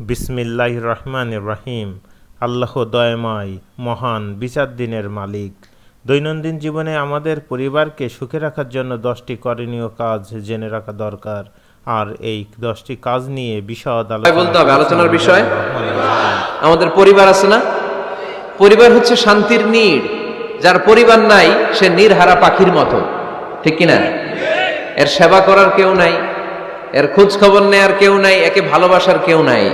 বিসমিল্লাহির রহমানির রহিম। আল্লাহ দয়াময়, মহান, বিচার দিনের মালিক। দৈনন্দিন জীবনে আমাদের পরিবারকে সুখে রাখার জন্য 10টি করণীয় কাজ জেনে রাখা দরকার। আর এই 10টি কাজ নিয়ে বিশদ আলোচনার বিষয় আমাদের পরিবার আছে না? পরিবার হচ্ছে শান্তির নীড়। যার পরিবার নাই সে নীড়হারা পাখির মতো, ঠিক কিনা? এর সেবা করার কেউ নাই, এর খোঁজ খবর নেয়ার কেউ নাই, একে ভালোবাসার কেউ নাই।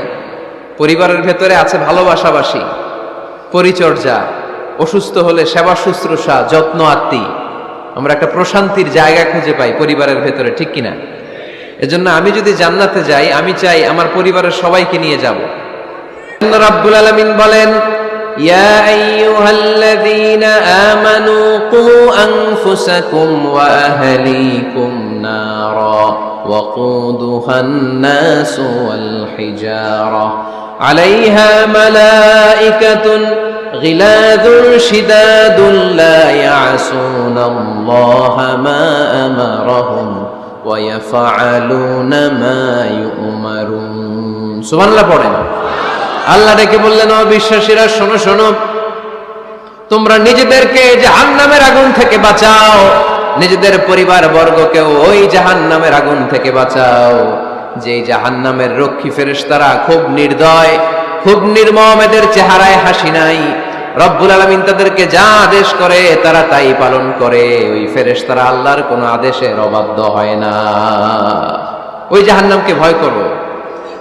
পরিবারের ভেতরে আছে ভালোবাসাবাসী, পরিচর্যা, অসুস্থ হলে সেবা শুশ্রূষা, যত্ন আত্মি। আমরা একটা প্রশান্তির জায়গা খুঁজে পাই পরিবারের ভেতরে, ঠিক কিনা? এজন্য আমি যদি জান্নাতে যাই, আমি চাই আমার পরিবারের সবাইকে নিয়ে যাব। রাব্বুল আলামিন বলেন, ইয়া আইয়ুহাল্লাযীনা আমানু কু আনফুসাকুম ওয়া আহলিকুম নারা ওয়াকুদুহান নাসু ওয়াল হিজারা আলাইহা মালাইকাতুন গিলাযুন শিদাদুন লা ইয়াসুনাল্লাহা মা আমারাহুম ওয়া ইয়াফআলুনা মা ইউমারুন। সুবহানাল্লাহ পড়েন। আল্লাহ ডেকে বললেন, ও বিশ্বাসীরা, শোনো শোনো, তোমরা নিজেদেরকে জাহান্নামের আগুন থেকে বাঁচাও, নিজেদের পরিবার বর্গকেও ওই জাহান্নামের আগুন থেকে বাঁচাও। যে জাহান্নামের রক্ষী ফেরেশতারা খুব নির্দয়, খুব নির্মম, এদের চেহারায় হাসি নাই। রব্বুল আলামিন তাদেরকে যা আদেশ করে তারা তাই পালন করে। ওই ফেরেশতারা আল্লাহর কোনো আদেশের অবাধ্য হয় না। ওই জাহান্নামকে ভয় করো,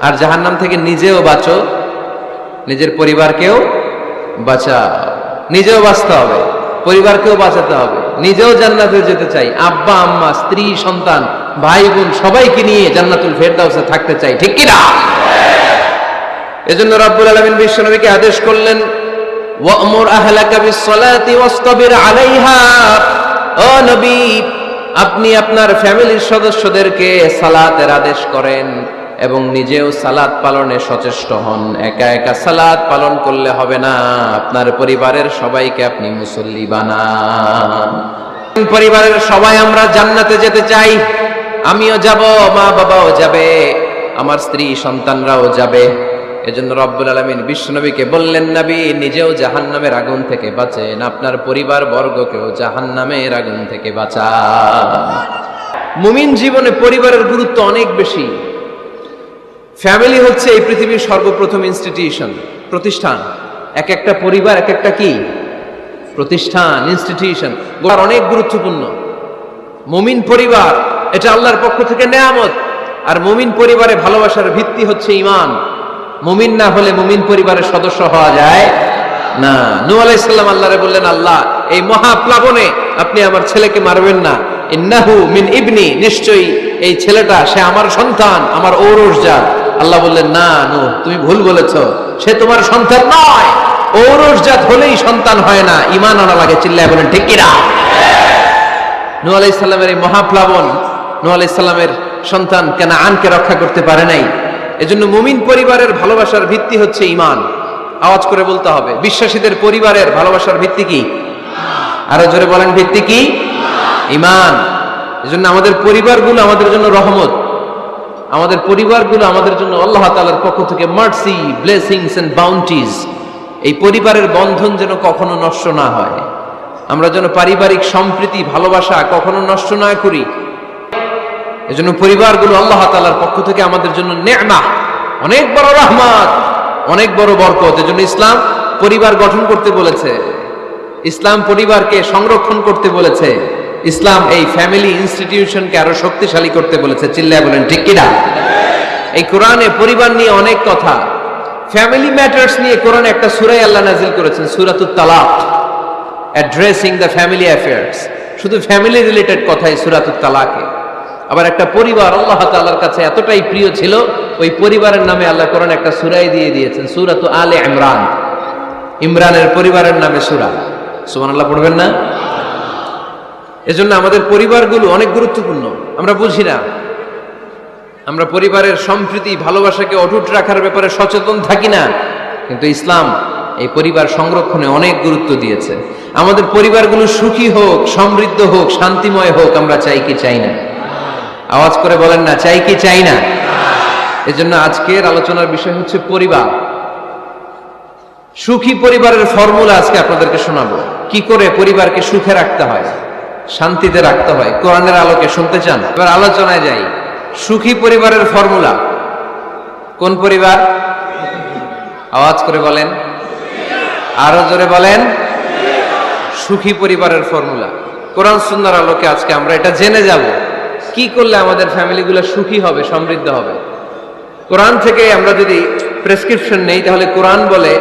আর জাহান্নাম থেকে নিজেও বাঁচো, নিজের পরিবারকেও বাঁচাও। নিজেও বাঁচতে হবে, পরিবারকেও বাঁচাতে হবে। নিজেও জান্নাতে যেতে চাই, আব্বা আম্মা, স্ত্রী, সন্তান, ভাই বোন সবাইকে নিয়ে জান্নাতুল ফেরদাউসে থাকতে চাই, ঠিক কি না? এজন্য রব্বুল আলামিন বিশ্বনবীকে আদেশ করলেন, ওয়া'মুর আহলাকা বিস-সালাতি ওয়াসতাবির আলাইহা। ও নবী, আপনি আপনার ফ্যামিলির সদস্যদেরকে সালাতের আদেশ করেন এবং নিজেও সালাত পালনে সচেষ্ট হন। একা একা সালাত পালন করলে হবে না, আপনার পরিবারের সবাইকে আপনি মুসল্লি বানান। পরিবারের সবাই আমরা জান্নাতে যেতে চাই। আমিও যাব, মা বাবাও যাবে, আমার স্ত্রী সন্তানরাও যাবে। এজন্য রব্বুল আলামিন বিশ্বনবীকে বললেন, নবী নিজেও জাহান্নামের আগুন থেকে বাঁচেন, আপনার পরিবার বর্গকেও জাহান্নামের আগুন থেকে বাঁচান। মুমিন জীবনে পরিবারের গুরুত্ব অনেক বেশি। ফ্যামিলি হচ্ছে এই পৃথিবীর সর্বপ্রথম ইনস্টিটিউশন, প্রতিষ্ঠান। এক একটা পরিবার এক একটা কি প্রতিষ্ঠান, ইনস্টিটিউশন, অনেক গুরুত্বপূর্ণ। মুমিন পরিবার এটা আল্লাহর পক্ষ থেকে নেয়ামত। আর মুমিন পরিবারে ভালোবাসার ভিত্তি হচ্ছে ঈমান। মুমিন না হলে মুমিন পরিবারের সদস্য হওয়া যায় না। নূহ আলাইহিস সালাম আল্লাহরে বললেন, আল্লাহ এই মহাপ্লাবনে আপনি আমার ছেলেকে মারবেন না। ইন্নাহু মিন ইবনি, নিশ্চয়ই এই ছেলেটা সে আমার সন্তান, আমার ঔরসজাত। আল্লাহ বললেন, না নূহ, তুমি ভুল বলেছো, সে তোমার সন্তান নয়। ঔরসজাত হলেই সন্তান হয় না, ঈমান আনা লাগে। চিল্লায় বলেন ঠিক কি না? নূহ আলাইহিস সালামের এই মহাপ্লাবন নূহ আলাইহিস সালামের সন্তান কানাআনকে রক্ষা করতে পারে নাই। এজন্য মুমিন পরিবারের ভালোবাসার ভিত্তি হচ্ছে ঈমান। আওয়াজ করে বলতে হবে, বিশ্বাসীদের পরিবারের ভালোবাসার ভিত্তি কি? আরো জোরে বলেন, ভিত্তি কি? ঈমান। এজন্য আমাদের পরিবারগুলো আমাদের জন্য রহমত। আমাদের পরিবারগুলো আমাদের জন্য আল্লাহ তাআলার পক্ষ থেকে মার্সি, ব্লেসিংস এন্ড বাউন্টিজ। এই পরিবারের বন্ধন যেন কখনো নষ্ট না হয়। আমরা যেন পারিবারিক সম্প্রীতি, ভালোবাসা কখনো নষ্ট না করি। এজন্য পরিবারগুলো আল্লাহ তাআলার পক্ষ থেকে আমাদের জন্য নেয়ামত, অনেক বড় রহমত, অনেক বড় বরকত। এজন্য ইসলাম পরিবার গঠন করতে বলেছে, ইসলাম পরিবারকে সংরক্ষণ করতে বলেছে, ইসলাম এই ফ্যামিলি ইনস্টিটিউশনকে আরো শক্তিশালী করতে বলেছে। চিল্লায় বলেন ঠিক কি না? এই কোরআনে পরিবার নিয়ে অনেক কথা, ফ্যামিলি ম্যাটার্স নিয়ে কোরআনে একটা সূরা আল্লাহ নাযিল করেছেন, সূরাতুত তালাক, অ্যাড্রেসিং দ্য ফ্যামিলি অ্যাফেয়ার্স। শুধু ফ্যামিলি রিলেটেড কথাই সূরাতুত তালাকে। আবার একটা পরিবার আল্লাহ তাআলার কাছে এতটাই প্রিয় ছিল, ওই পরিবারের নামে আল্লাহ কোরআনে একটা সূরাই দিয়ে দিয়েছেন, সূরাতু আলে ইমরান। ইমরানের পরিবারের নামে সূরা। সুবহানাল্লাহ পড়বেন না? এজন্য আমাদের পরিবারগুলো অনেক গুরুত্বপূর্ণ। আমরা বুঝি না, আমরা পরিবারের সম্প্রীতি, ভালোবাসাকে অটুট রাখার ব্যাপারে সচেতন থাকি না। কিন্তু ইসলাম এই পরিবার সংরক্ষণে অনেক গুরুত্ব দিয়েছে। আমাদের পরিবারগুলো সুখী হোক, সমৃদ্ধ হোক, শান্তিময় হোক, আমরা চাই কি চাই না? আওয়াজ করে বলেন না, চাই কি চাই না? এজন্য আজকের আলোচনার বিষয় হচ্ছে পরিবার। সুখী পরিবারের ফর্মুলা আজকে আপনাদেরকে শোনাবো। কি করে পরিবারকে সুখে রাখতে হয়, শান্তিতে রাখতে হয়, কোরআনের আলোকে শুনতে চান? এবার আলোচনায় যাই। সুখী পরিবারের ফর্মুলা। কোন পরিবার? আওয়াজ করে বলেন, আরো জোরে বলেন। সুখী পরিবারের ফর্মুলা কোরআন সুন্নাহর আলোকে আজকে আমরা এটা জেনে যাব। কি করলে আমাদের ফ্যামিলিগুলো সুখী হবে, সমৃদ্ধ হবে। কোরআন থেকে আমরা যদি প্রেসক্রিপশন নেই, তাহলে কোরআন বলে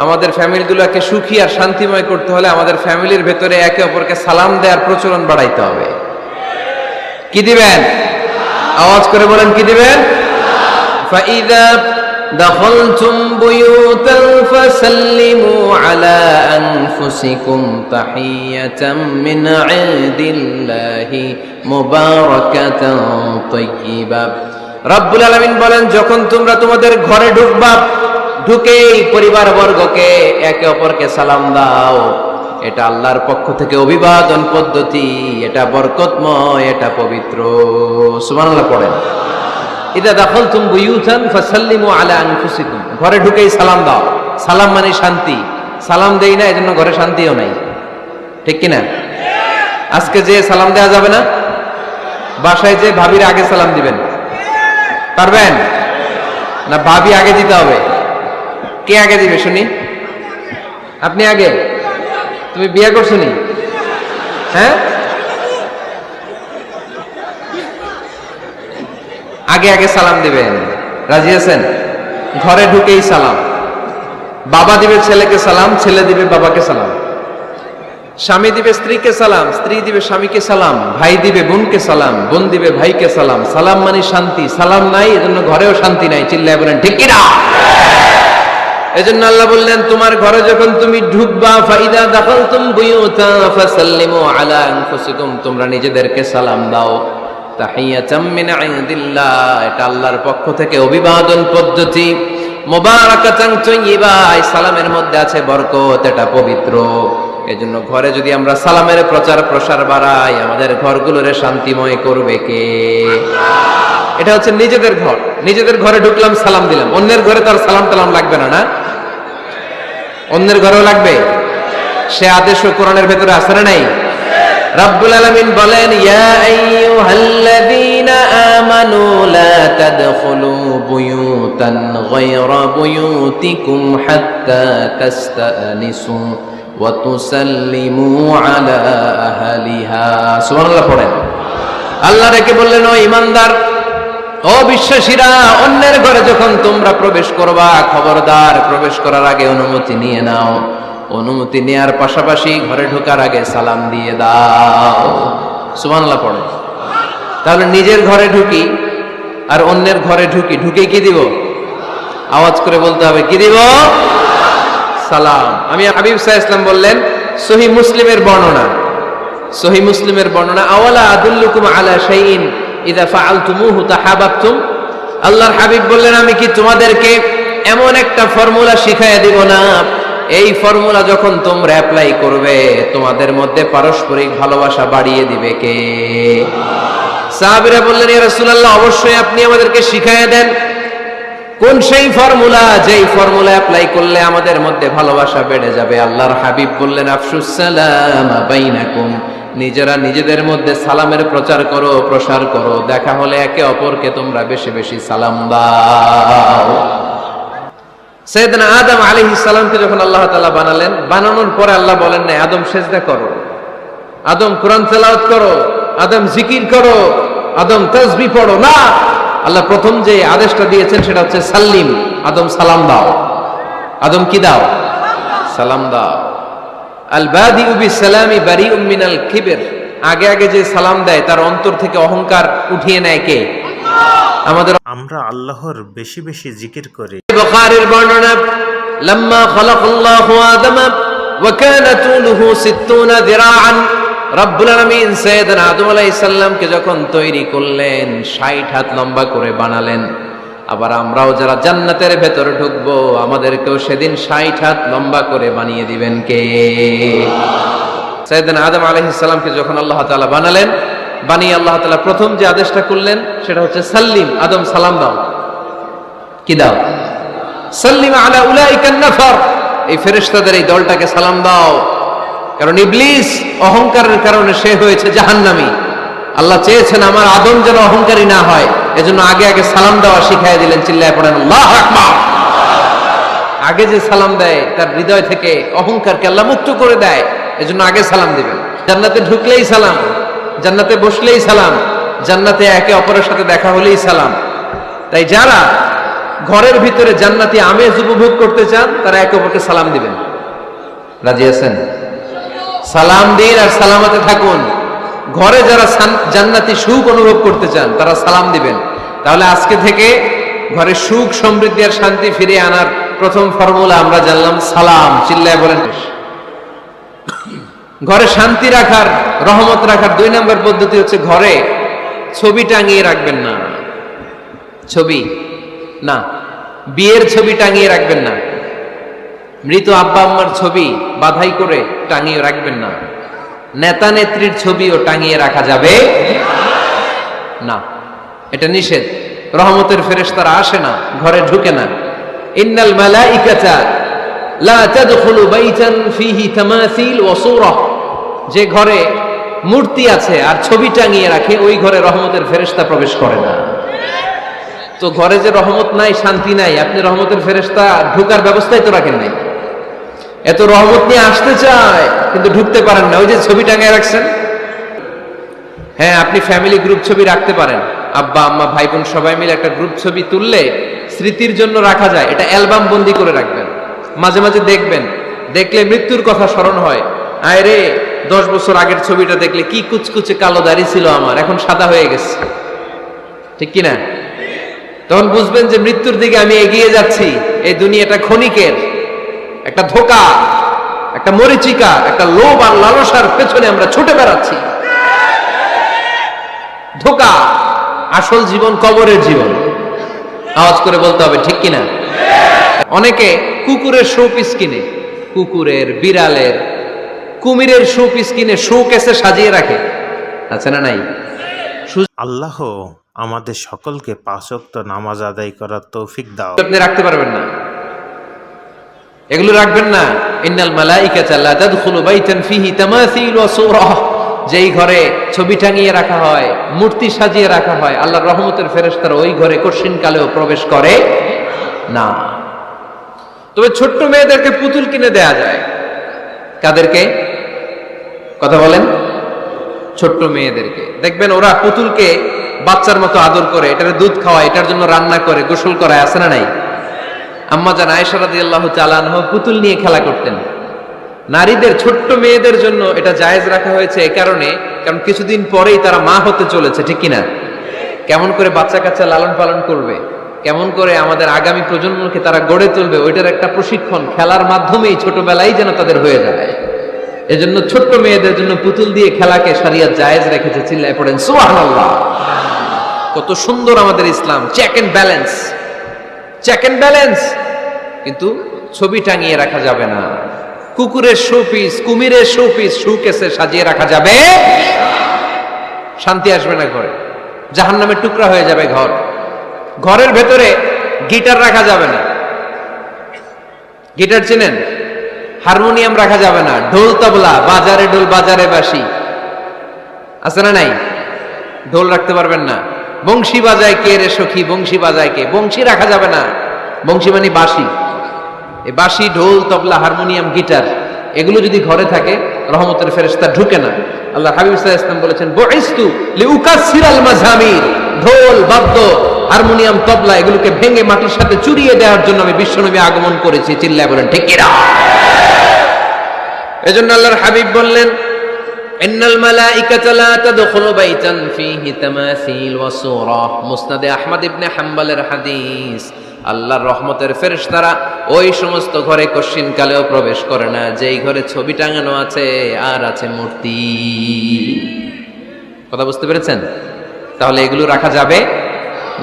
আমাদের ফ্যামিলিগুলোকে সুখী আর শান্তিময় করতে হলে আমাদের ফ্যামিলির ভেতরে একে অপরকে সালাম দেওয়ার প্রচলন বাড়াইতে হবে। কি দিবেন? আওয়াজ করে বলেন, কি দিবেন? ফাইদা دخلتم بيوتا فسلموا على أنفسكم تحية من عند الله مباركة طيبة। রব্বুল আলামিন বলেন, যখন তোমরা তোমাদের ঘরে ঢুকবা, ঢুকেই পরিবার বর্গকে একে অপরকে সালাম দাও। এটা আল্লাহর পক্ষ থেকে অভিবাদন পদ্ধতি, এটা বরকতময়, এটা পবিত্র। সুবহানাল্লাহ পড়েন। ইদা দাখালতুম বুয়ুতান ফাসাল্লিমু আলা আনফুসিকুম। ঘরে ঢুকেই সালাম দাও। সালাম মানে শান্তি। সালাম দেই না, এজন্য ঘরে শান্তিও নাই। ঠিক কিনা? আজকে যে সালাম দেওয়া যাবে না, বাসায় যে ভাবির আগে সালাম দিবেন, পারবেন না? ভাবি আগে দিতে হবে? কে আগে দিবে শুনি? আপনি আগে। তুমি বিয়ে করছো নি? হ্যাঁ, আগে আগে সালাম দিবেন। রাজি আছেন? ঘরে ঢুকেই সালাম। বাবা দিবে ছেলেকে সালাম, ছেলে দিবে বাবাকে সালাম। স্বামী দিবে স্ত্রীকে সালাম, স্ত্রী দিবে স্বামীকে সালাম। ভাই দিবে বোনকে সালাম, বোন দিবে ভাইকে সালাম। সালাম মানে শান্তি। সালাম নাই, এজন্য ঘরেও শান্তি নাই। চিল্লায় বলেন ঠিক কিনা? এজন্য আল্লাহ বললেন, তোমার ঘরে যখন তুমি ঢুকবা, ফাইদা দাখালতুম বুয়ুতা ফাসাল্লিমু আলা আনফুসিকুম, তোমরা নিজেদেরকে সালাম দাও। তাহিয়াতাম মিন ইনদিল্লাহ, এটা আল্লাহর পক্ষ থেকে অভিবাদন পদ্ধতি। মুবারাকাতান তাইয়্যিবা, এই সালামের মধ্যে আছে বরকত, এটা পবিত্র। এজন্য ঘরে যদি আমরা সালামের প্রচার প্রসার বাড়াই, আমাদের ঘরগুলোরে শান্তিময় করবে কে? এটা হচ্ছে নিজেদের ঘর। নিজেদের ঘরে ঢুকলাম, সালাম দিলাম। অন্যের ঘরে তার সালাম টালাম লাগবে না, না? অন্যের ঘরেও লাগবে। সে আদেশও কোরআনের ভেতরে আছে না নাই? রব্বুল আলামিন বলেন, ইয়া আইয়ুহাল্লাযীনা আমানু লা তাদখুলু বুয়ুতান গায়রা বুয়ুতিকুম হাত্তা তাস্তানিসু ওয়া তুসাল্লিমু আলা আহলিহা। সুবহানাল্লাহ পড়েন। আল্লাহ রেখে বললেন, ও ঈমানদার, ও বিশ্বাসীরা, অন্যের ঘরে যখন তোমরা প্রবেশ করবা, খবরদার প্রবেশ করার আগে অনুমতি নিয়ে নাও। অনুমতি নেয়ার পাশাপাশি ঘরে ঢোকার আগে সালাম দিয়ে দাও। সুবহানাল্লাহ পড়ে। তাহলে নিজের ঘরে ঢুকি আর অন্যের ঘরে ঢুকি, ঢুকে কি দিব? আওয়াজ করে বলতে হবে, কি দিব? সালাম। আমি হাবিব সাল্লাল্লাহু আলাইহি ওয়াসাল্লাম বললেন, সহিহ মুসলিমের বর্ণনা, সহিহ মুসলিমের বর্ণনা, আওয়ালা আদুল্লুকুম আলা শাইইন ইযা ফাআলতুমুহু তাহাবাবতুম। আল্লাহর হাবিব বললেন, আমি কি তোমাদেরকে এমন একটা ফর্মুলা শিখাইয়া দিব না, এই ফর্মুলা যখন তোমরা অ্যাপ্লাই করবে, তোমাদের মধ্যে পারস্পরিক ভালোবাসা বাড়িয়ে দিবে কে? সাহাবীরা বললেন, ইয়া রাসূলুল্লাহ, অবশ্যই আপনি আমাদেরকে শিখাইয়া দেন। কোন সেই ফর্মুলা, যেই ফর্মুলা অ্যাপ্লাই করলে আমাদের মধ্যে ভালোবাসা বেড়ে যাবে? আল্লাহর হাবিব বললেন, আফশুস সালাম বাইনাকুম, নিজেরা নিজেদের মধ্যে সালামের প্রচার করো, প্রসার করো। দেখা হলে একে অপরকে তোমরা বেশি বেশি সালাম দাও। সাইয়েদনা আদম আলাইহিস সালামকে যখন আল্লাহ তাআলা বানালেন, বানানোর পরে আল্লাহ বলেন না, আদম সিজদা করো, আদম কোরআন তেলাওয়াত করো, আদম জিকির করো, আদম তাসবিহ পড়ো। না, আল্লাহ প্রথম যে আদেশটা দিয়েছেন সেটা হচ্ছে সাল্লিম, আদম সালাম দাও। আদম কি দাও? সালাম দাও। আল বাদিউ বিসসালামি বারিউম মিনাল কিবর, আগে আগে যে সালাম দেয় তার অন্তর থেকে অহংকার উঠিয়ে নেয় কে? আমাদের। আমরা আল্লাহর বেশি বেশি জিকির করি। বুখারীর বর্ণনা, লাম্মা খালাকাল্লাহু আদম ওয়া কানা তুলুহু 60 যিরাআন, রব্বুল আলামিন সাইয়েদনা আদম আলাইহিস সালামকে যখন তৈরি করলেন, 60 হাত লম্বা করে বানালেন। আবার আমরাও যারা জান্নাতের ভেতরে ঢুকবো, আমাদেরকেও সেদিন 60 হাত লম্বা করে বানিয়ে দিবেন কে? সাইয়েদনা আদম আলাইহিস সালামকে যখন আল্লাহ তাআলা বানালেন, বানিয়ে আল্লাহ তাআলা প্রথম যে আদেশটা করলেন সেটা হচ্ছে সাল্লিম, আদম সালাম দাও। কি দাও? সাল্লিম আলা উলাইকা নাফার, এই ফেরেশতাদের এই দলটাকে সালাম দাও। কারণ ইবলিস অহংকারের কারণে সে হয়েছে জাহান্নামী। আল্লাহ চেয়েছেন আমার আদম যেন অহংকারী না হয়, এজন্য আগে আগে সালাম দেওয়া শিখাই দিলেন। চিল্লায় পড়েন আল্লাহু আকবার। আগে যে সালাম দেয় তার হৃদয় থেকে অহংকারকে আল্লাহ মুক্ত করে দেয়, এজন্য আগে সালাম দিবেন। জান্নাতে ঢুকলেই সালাম, জান্নাতে বসলেই সালাম, জান্নাতে একে অপরের সাথে দেখা হলেই সালাম। তাই যারা ঘরের ভিতরে জান্নাতি আমেজ উপভোগ করতে চান তারা একে অপরকে সালাম দিবেন। রাজি আছেন? সালাম দিন আর সালামতে থাকুন। ঘরে যারা জান্নাতি সুখ অনুভব করতে চান তারা সালাম দিবেন। তাহলে আজকে থেকে ঘরে সুখ, সমৃদ্ধি আর শান্তি ফিরিয়ে আনার প্রথম ফর্মুলা আমরা জানলাম সালাম। চিল্লায় বলেন। ঘরে শান্তি রাখার, রহমত রাখার 2 নম্বর পদ্ধতি হচ্ছে ঘরে ছবি টাঙিয়ে রাখবেন না। ছবি না, বিয়ের ছবি টাঙিয়ে রাখবেন না। মৃত আব্বা আম্মার ছবি বাধাই করে টাঙিয়ে রাখবেন না। নেতা নেত্রীর ছবিও টাঙিয়ে রাখা যাবে না, এটা নিষেধ। রহমতের ফেরেশতারা আসে না, ঘরে ঢুকে না। ইন্নাল মালাইকাতা লা তাদখুলু বাইতান ফীহি তামাসিল ওয়া সূরা, যে ঘরে মূর্তি আছে আর ছবি টাঙিয়ে রাখে ওই ঘরে রহমতের ফেরেশতা প্রবেশ করে না। তো ঘরে যে রহমত নাই, শান্তি নাই, আপনি রহমতের ফেরেশতা ঢোকার ব্যবস্থাই তো রাখেন নাই। এত রহমত নিয়ে আসতে চায় কিন্তু ঢুকতে পারেন না, ওই যে ছবি টাঙিয়ে রাখছেন। হ্যাঁ, আপনি ফ্যামিলি গ্রুপ ছবি রাখতে পারেন, আব্বা আম্মা ভাই বোন সবাই মিলে একটা গ্রুপ ছবি তুললে স্মৃতির জন্য রাখা যায়। এটা অ্যালবাম বন্দি করে রাখবেন, মাঝে মাঝে দেখবেন, দেখলে মৃত্যুর কথা স্মরণ হয়। আয় রে, 10 বছর আগের ছবিটা দেখলে কি কুচকুচে কালো দাড়ি ছিল আমার, এখন সাদা হয়ে গেছে, ঠিক কিনা? তখন বুঝবেন যে মৃত্যুর দিকে আমি এগিয়ে যাচ্ছি। এই দুনিয়াটা ক্ষণিকের, একটা ধোঁকা, একটা মরিচিকা, একটা লোভ আর লালসার পেছনে আমরা ছুটে বেড়াচ্ছি। ধোঁকা, আসল জীবন কবরের জীবন। আওয়াজ করে বলতে হবে, ঠিক কিনা? অনেকে কুকুরের শো পিস কিনে, কুকুরের, বিড়ালের, কুমিরের শো পিস কিনে শো কেসে সাজিয়ে রাখে, আছে না নাই? আল্লাহ আমাদের সকলকে 5 ওয়াক্ত নামাজ আদায় করার তৌফিক দাও। আপনি রাখতে পারবেন না, এগুলো রাখবেন না। ইন্নাল মালাইকাতা লা তাদখুলু বাইতান ফীহি তামাসিল ওয়া সূরা, যেই ঘরে ছবি টাঙিয়ে রাখা হয়, মূর্তি সাজিয়ে রাখা হয়, আল্লাহর রহমতের ফেরেশতারা ওই ঘরে কশিন কালেও প্রবেশ করে না। তবে ছোট্ট মেয়েদেরকে পুতুল কিনে দেয়া যায়। কাদেরকে? কথা বলেন। ছোট্ট মেয়েদেরকে দেখবেন ওরা পুতুলকে বাচ্চার মতো আদর করে, এটার দুধ খাওয়ায়, এটার জন্য রান্না করে, গোসল করায়, আছে না নাই? আম্মা জান আয়েশা রাদিয়াল্লাহু তাআলা আনহা পুতুল নিয়ে খেলা করতেন। নারীদের, ছোট্ট মেয়েদের জন্য এটা জায়েজ রাখা হয়েছে এই কারণে, কারণ কিছুদিন পরেই তারা মা হতে চলেছে, ঠিক কিনা? কেমন করে বাচ্চা কাচ্চা লালন পালন করবে, কেমন করে আমাদের আগামী প্রজন্মকে তারা গড়ে তুলবে, ওইটার একটা প্রশিক্ষণ খেলার মাধ্যমেই ছোটবেলায় যেন তাদের হয়ে যায়। এজন্য ছোট্ট মেয়েদের জন্য পুতুল দিয়ে খেলাকে শরিয়ত জায়েজ রেখেছে। চিল্লায় পড়েন সুবহানাল্লাহ। কত সুন্দর আমাদের ইসলাম, check and balance, check and balance. কিন্তু ছবি টাঙিয়ে রাখা যাবে না। কুকুরের শোপিস, কুমিরের শোপিস শোকেসে সাজিয়ে রাখা যাবে, শান্তি আসবে না ঘরে, জাহান্নামের টুকরা হয়ে যাবে ঘর। ঘরের ভেতরে গিটার রাখা যাবে না। গিটার চেনেন? হারমোনিয়াম রাখা যাবে না। ঢোল তবলা, বাজারে ঢোল বাজারে বাঁশি, আছে না নাই? ঢোল রাখতে পারবেন না। বংশী বাজায় কে রে সখী, বংশী বাজায় কে, বংশী রাখা যাবে না। বংশী মানে বাঁশি। এই বাঁশি, ঢোল, তবলা, হারমোনিয়াম, গিটার, এগুলো যদি ঘরে থাকে রহমতের ফেরেশতা ঢুকে না। আল্লাহ হাবিব সাল্লাল্লাহু আলাইহি ওয়াসাল্লাম বলেছেন, বুইসতু লিউকাসসিরাল মাযামির, ঢোল, বাদ্য, হারমোনিয়াম, তবলা এগুলোকে ভেঙে মাটির সাথে চুরিয়ে দেওয়ার জন্য আমি বিশ্বনবী আগমন করেছি। চিল্লায় বলেন ঠিক কিনা? এজন্য আল্লাহর হাবিব বললেন, ইন্নাল মালাইকাতা লা তাদখুলু বাইতান ফীহি তামাসিল ওয়া সূরা। মুসনাদে আহমদ ইবনে হাম্বলের হাদিস। আল্লাহর রহমতের ফেরেশতারা ওই সমস্ত ঘরে কশিন কালেও প্রবেশ করে না যেই ঘরে ছবি টাঙানো আছে আর আছে মূর্তি। কথা বুঝতে পেরেছেন? তাহলে এগুলো রাখা যাবে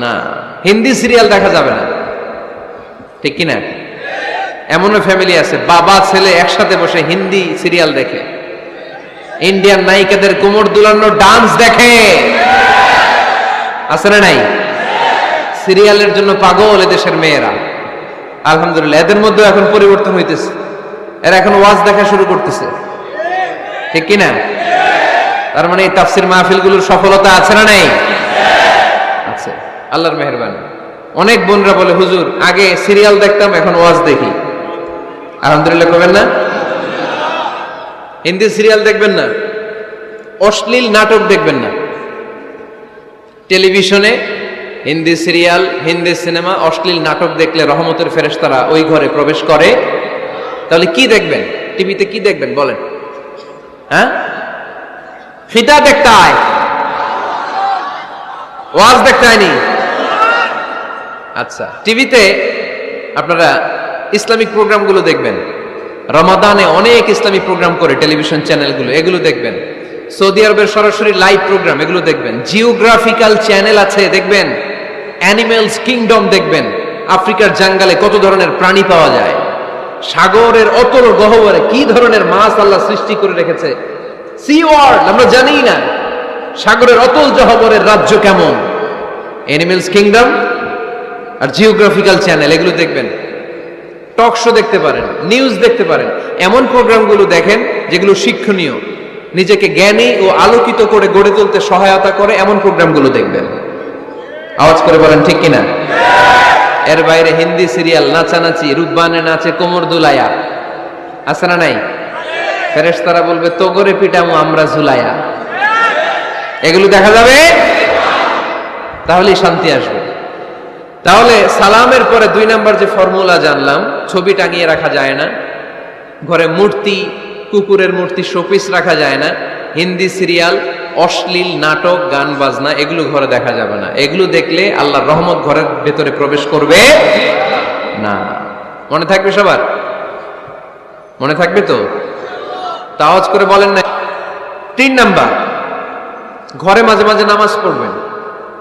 না। হিন্দি সিরিয়াল দেখা যাবে না, ঠিক কিনা? এমনও ফ্যামিলি আছে বাবা ছেলে একসাথে বসে হিন্দি সিরিয়াল দেখে, ইন্ডিয়ান নায়িকাদের কোমর দুলানো ডান্স দেখে, আছে না নাই? সিরিয়ালের জন্য পাগল এদেশের মেয়েরা। আলহামদুলিল্লাহ, এদের মধ্যে এখন পরিবর্তন হইতেছে, এরা এখন ওয়াজ দেখা শুরু করতেছে, ঠিক কিনা? তার মানে এই তাফসির মাহফিলগুলোর সফলতা আছে না নাই? আছে, আল্লাহর মেহেরবানি। অনেক বোনরা বলে, হুজুর আগে সিরিয়াল দেখতাম, এখন ওয়াজ দেখি। আলহামদুলিল্লাহ করবেন না? হিন্দি সিরিয়াল দেখবেন না, অশ্লীল নাটক দেখবেন না। টেলিভিশনে হিন্দি সিরিয়াল, হিন্দি সিনেমা, অশ্লীল নাটক দেখলে রহমতের ফেরেশতারা ওই ঘরে প্রবেশ করে। তাহলে কি দেখবেন? টিভিতে কি দেখবেন বলেন? হ্যাঁ, ফিতা দেখতে হয়, ওয়াজ দেখতে হয়নি। আচ্ছা, টিভিতে আপনারা ইসলামিক প্রোগ্রামগুলো দেখবেন। রমাদানে অনেক ইসলামিক প্রোগ্রাম করে টেলিভিশন চ্যানেলগুলো, এগুলো দেখবেন। সৌদি আরবের সরাসরি লাইভ প্রোগ্রাম, এগুলো দেখবেন। জিওগ্রাফিক্যাল চ্যানেল আছে, দেখবেন। অ্যানিমেলস কিংডম দেখবেন, আফ্রিকার জঙ্গলে কত ধরনের প্রাণী পাওয়া যায়, সাগরের অতল গহ্বরে কি ধরনের মাছ আল্লাহ সৃষ্টি করে রেখেছে, সি ওয়ার্ল্ড আমরা জানি না, সাগরের অতল গহ্বরের রাজ্য কেমন। অ্যানিমেলস কিংডম আর জিওগ্রাফিক্যাল চ্যানেল, এগুলো দেখবেন। টক শো দেখতে পারেন, নিউজ দেখতে পারেন। এমন প্রোগ্রামগুলো দেখেন যেগুলো শিক্ষণীয়, নিজেকে জ্ঞানী ও আলোকিত করে গড়ে তুলতে সহায়তা করে, এমন প্রোগ্রামগুলো দেখবেন। আওয়াজ করে বলেন ঠিক কিনা? এর বাইরে হিন্দি সিরিয়াল, নাচানাচি, রূপবানে নাচে কোমর দুলায়া, আছে না নাই? ফেরেশতারা বলবে তো করে পিটামু আমরা ঝুলায়া। এগুলো দেখা যাবে, তাহলেই শান্তি আসবে। তাহলে সালামের পরে 2 নাম্বার যে ফর্মুলা জানলাম, ছবি টাঙিয়ে রাখা যায় না, ঘরে মূর্তি, কুকুরের মূর্তি, শোপিস রাখা যায় না, হিন্দি সিরিয়াল, অশ্লীল নাটক, গান বাজনা, এগুলো ঘরে দেখা যাবে না। এগুলো দেখলে আল্লাহর রহমত ঘরের ভেতরে প্রবেশ করবে না। মনে থাকবে সবার? মনে থাকবে তো? আওয়াজ করে বলেন না। 3 নাম্বার, ঘরে মাঝে মাঝে নামাজ পড়বেন।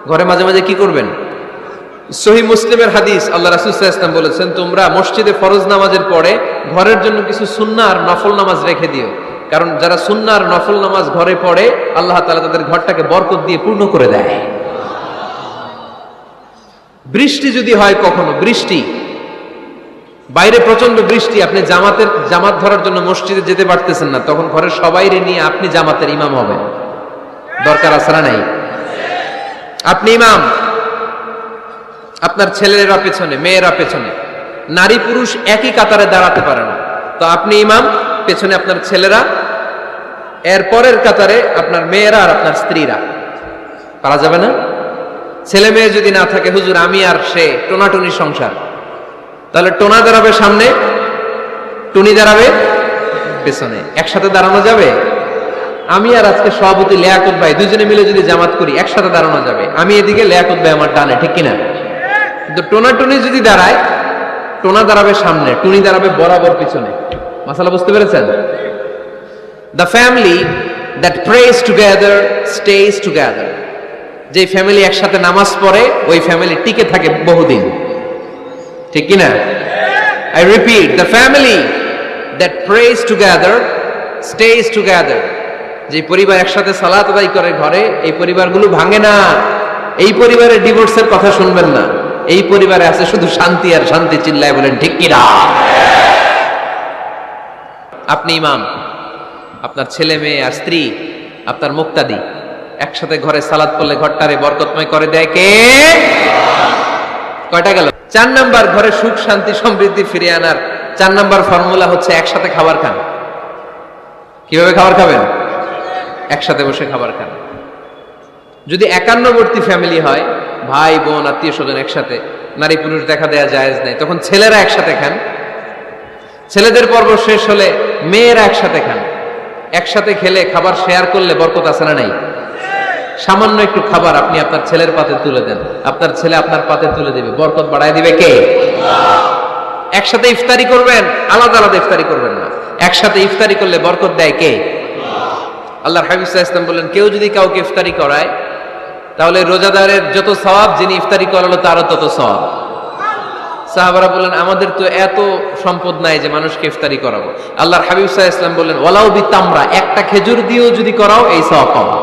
ঘরে মাঝে মাঝে কি করবেন? সহিহ মুসলিমের হাদিস, আল্লাহ রাসূল সাল্লাল্লাহু আলাইহি ওয়াসাল্লাম বলেছেন, তোমরা মসজিদে ফরজ নামাজের পরে ঘরের জন্য কিছু সুন্নাহ আর নফল নামাজ রেখে দিও। কারণ যারা সুন্নাহ আর নফল নামাজ ঘরে পড়ে, আল্লাহ তাআলা তাদের ঘরটাকে বরকত দিয়ে পূর্ণ করে দেয়। বৃষ্টি যদি হয়, কখনো বৃষ্টি, বাইরে প্রচন্ড বৃষ্টি, আপনি জামাত ধরার জন্য মসজিদে যেতে পারতেছেন না, তখন ঘরের সবাইরে নিয়ে আপনি জামাতের ইমাম হবেন। দরকার আছে না নাই? আপনি ইমাম, আপনার ছেলেরা পেছনে, মেয়েরা পেছনে, নারী পুরুষ একই কাতারে দাঁড়াতে পারে না, তো আপনি ইমাম, পেছনে আপনার ছেলেরা, এর পরের কাতারে আপনার মেয়েরা আর আপনার স্ত্রীরা। পারা যাবে না? ছেলে মেয়ে যদি না থাকে, হুজুর আমি আর সে টোনাটুনি সংসার, তাহলে টোনা দাঁড়াবে সামনে, টুনি দাঁড়াবে পেছনে, একসাথে দাঁড়ানো যাবে? আমি আর আজকে সভাপতি লিয়াকত ভাই দুজনে মিলে যদি জামাত করি, একসাথে দাঁড়ানো যাবে। আমি এদিকে, লিয়াকত ভাই আমার ডানে, ঠিক কিনা? কিন্তু টোনা টুনি যদি দাঁড়ায়, টোনা দাঁড়াবে সামনে, টুনি দাঁড়াবে বরাবর পিছনে। মাসালা বুঝতে পেরেছেন? The family that prays together stays together. যে ফ্যামিলি একসাথে নামাজ পড়ে, ওই ফ্যামিলি টিকে থাকে বহুদিন, ঠিক কিনা? I repeat, the family that prays together stays together. যে পরিবার একসাথে সালাত আদায় করে ঘরে, এই পরিবারগুলো ভাঙে না। এই পরিবারে ডিভোর্সের কথা শুনবেন না। এই পরিবারে আছে শুধু শান্তি আর শান্তি। চিল্লায় বলেন ঠিক কিনা? আপনি ইমাম, আপনার ছেলে মেয়ে আর স্ত্রী, আপনার মুক্তাদি, একসাথে ঘরে সালাত পড়লে ঘরটারে বরকতময় করে দেয় কে? কয়টা গেল? 4 নাম্বার, ঘরে সুখ শান্তি সমৃদ্ধি ফিরিয়ে আনার 4 নাম্বার ফর্মুলা হচ্ছে একসাথে খাবার খান। কিভাবে খাবার খাবেন? একসাথে বসে খাবার খান। যদি একান্নবর্তী ফ্যামিলি হয়, ভাই বোন আত্মীয় স্বজন একসাথে, নারী পুরুষ দেখা দেয়া জায়েজ নেই, তখন ছেলেরা একসাথে খান। ছেলেদের পর্ব শেষ হলে মেয়েরা একসাথে খান। একসাথে খেলে, খাবার শেয়ার করলে বরকত আছে না নাই? সামান্য একটু খাবার আপনি আপনার ছেলের পাতে তুলে দেন, আপনার ছেলে আপনার পাতে তুলে দিবে, বরকত বাড়ায় দিবে কে? একসাথে ইফতারি করবেন, আলাদা আলাদা ইফতারি করবেন না। একসাথে ইফতারি করলে বরকত দেয় কে? আল্লাহর হাবিব সাল্লাল্লাহু আলাইহি ওয়াসাল্লাম বললেন, কেউ যদি কাউকে ইফতারি করায়, তাহলে রোজাদারের যত সওয়াব, যিনি ইফতারি করালো তারও তত সওয়াব। সাহাবারা বললেন, আমাদের তো এত সম্পদ নাই যে মানুষকে ইফতারি করাবো। আল্লাহর হাবিব সাল্লাল্লাহু আলাইহি ওয়াসাল্লাম বললেন, ওয়ালাউ বিতামরা, একটা খেজুর দিয়েও যদি করাও এই সওয়াব পাবো।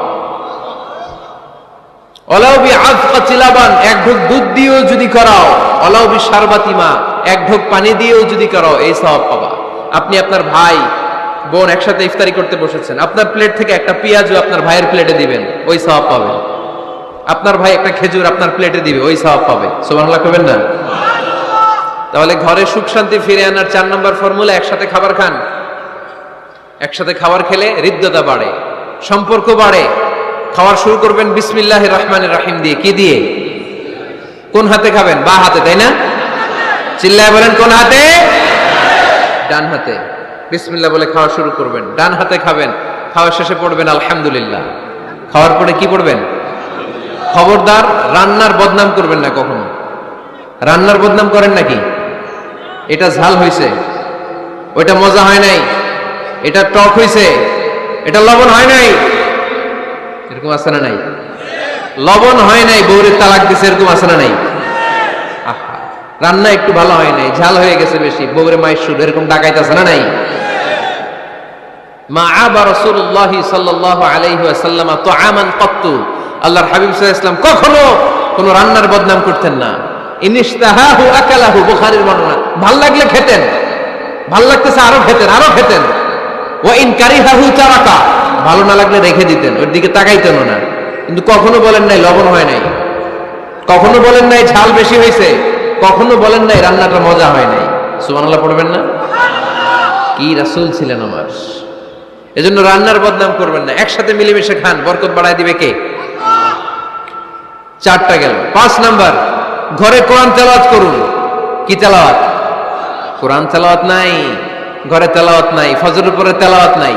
ওয়ালাউ বিআযকাতি লাবান, এক ঢোক দুধ দিয়েও যদি করাও, ওয়ালাউ বিশারবাতি মা, এক ঢোক পানি দিয়েও যদি করাও, এই সওয়াব পাবা। আপনি আপনার ভাই বোন একসাথে ইফতারি করতে বসেছেন, আপনার প্লেট থেকে একটা পেঁয়াজও আপনার ভাইয়ের প্লেটে দিবেন, ওই সওয়াব পাবেন। আপনার ভাই একটা খেজুর আপনার প্লেটে দিবে, ওই সওয়াব পাবে। সুবহানাল্লাহ কইবেন না? তাহলে ঘরে সুখ শান্তি ফিরে আনার 4 নম্বর ফর্মুলা, একসাথে খাবার খান। একসাথে খাবার খেলে হৃদ্যতা বাড়ে, সম্পর্ক বাড়ে। খাবার শুরু করবেন বিসমিল্লাহির রহমানির রহিম দিয়ে। কি দিয়ে? কোন হাতে খাবেন? বা হাতে, তাই না? চিল্লায় বলেন কোন হাতে? ডান হাতে। বিসমিল্লাহ বলে খাওয়া শুরু করবেন, ডান হাতে খাবেন। খাওয়ার শেষে পড়বেন আলহামদুলিল্লাহ। খাওয়ার পরে কি পড়বেন? খবরদার রান্নার বদনাম করবেন না কখনো। রান্নার বদনাম করেন নাকি? এটা ঝাল হয়েছে, ওইটা মজা হয় নাই, এটা টক হয়েছে, এটা লবণ হয় নাই, এরকম আছে না নাই? লবণ হয় নাই, বউরের তালাক দিছে, এরকম আছে না নাই? আহা, রান্না একটু ভালো হয় নাই, ঝাল হয়ে গেছে বেশি, বউরে মায়ের সুর, এরকম ডাকাইতে আছে না নাই? মা আবা রাসূলুল্লাহি সাল্লাল্লাহু আলাইহি ওয়াসাল্লাম তুআমান ক্বাত্তু, আল্লাহর হাবিব সাল্লাল্লাহু আলাইহি ওয়াসাল্লাম কখনো কোন রান্নার বদনাম করতেন না। ইনিশতাহাহু আকালাহু, বুখারীর বর্ণনা। ভাল লাগলে খেতেন, ভাল লাগতেছে আরো খেতেন, আরো খেতেন। ওয়া ইন কারিহাহু তারাকা, ভালো না লাগলে রেখে দিতেন, ওর দিকে তাকাইতেন না। কিন্তু কখনো বলেন নাই লবণ হয় নাই, কখনো বলেন নাই ঝাল বেশি হয়েছে, কখনো বলেন নাই রান্নাটা মজা হয় নাই। সুবহানাল্লাহ পড়বেন না? কি রাসূল ছিলেন আমার। এজন্য রান্নার বদনাম করবেন না, একসাথে মিলেমিশে খান, বরকত বাড়ায় দিবে কে? 4টা গেল। 5 নাম্বার, ঘরে কোরআন তেলাওয়াত করুন। কি তেলাওয়াত? কোরআন তেলাওয়াত নাই, ঘরে তেলাওয়াত নাই, ফজরের পরে তেলাওয়াত নাই,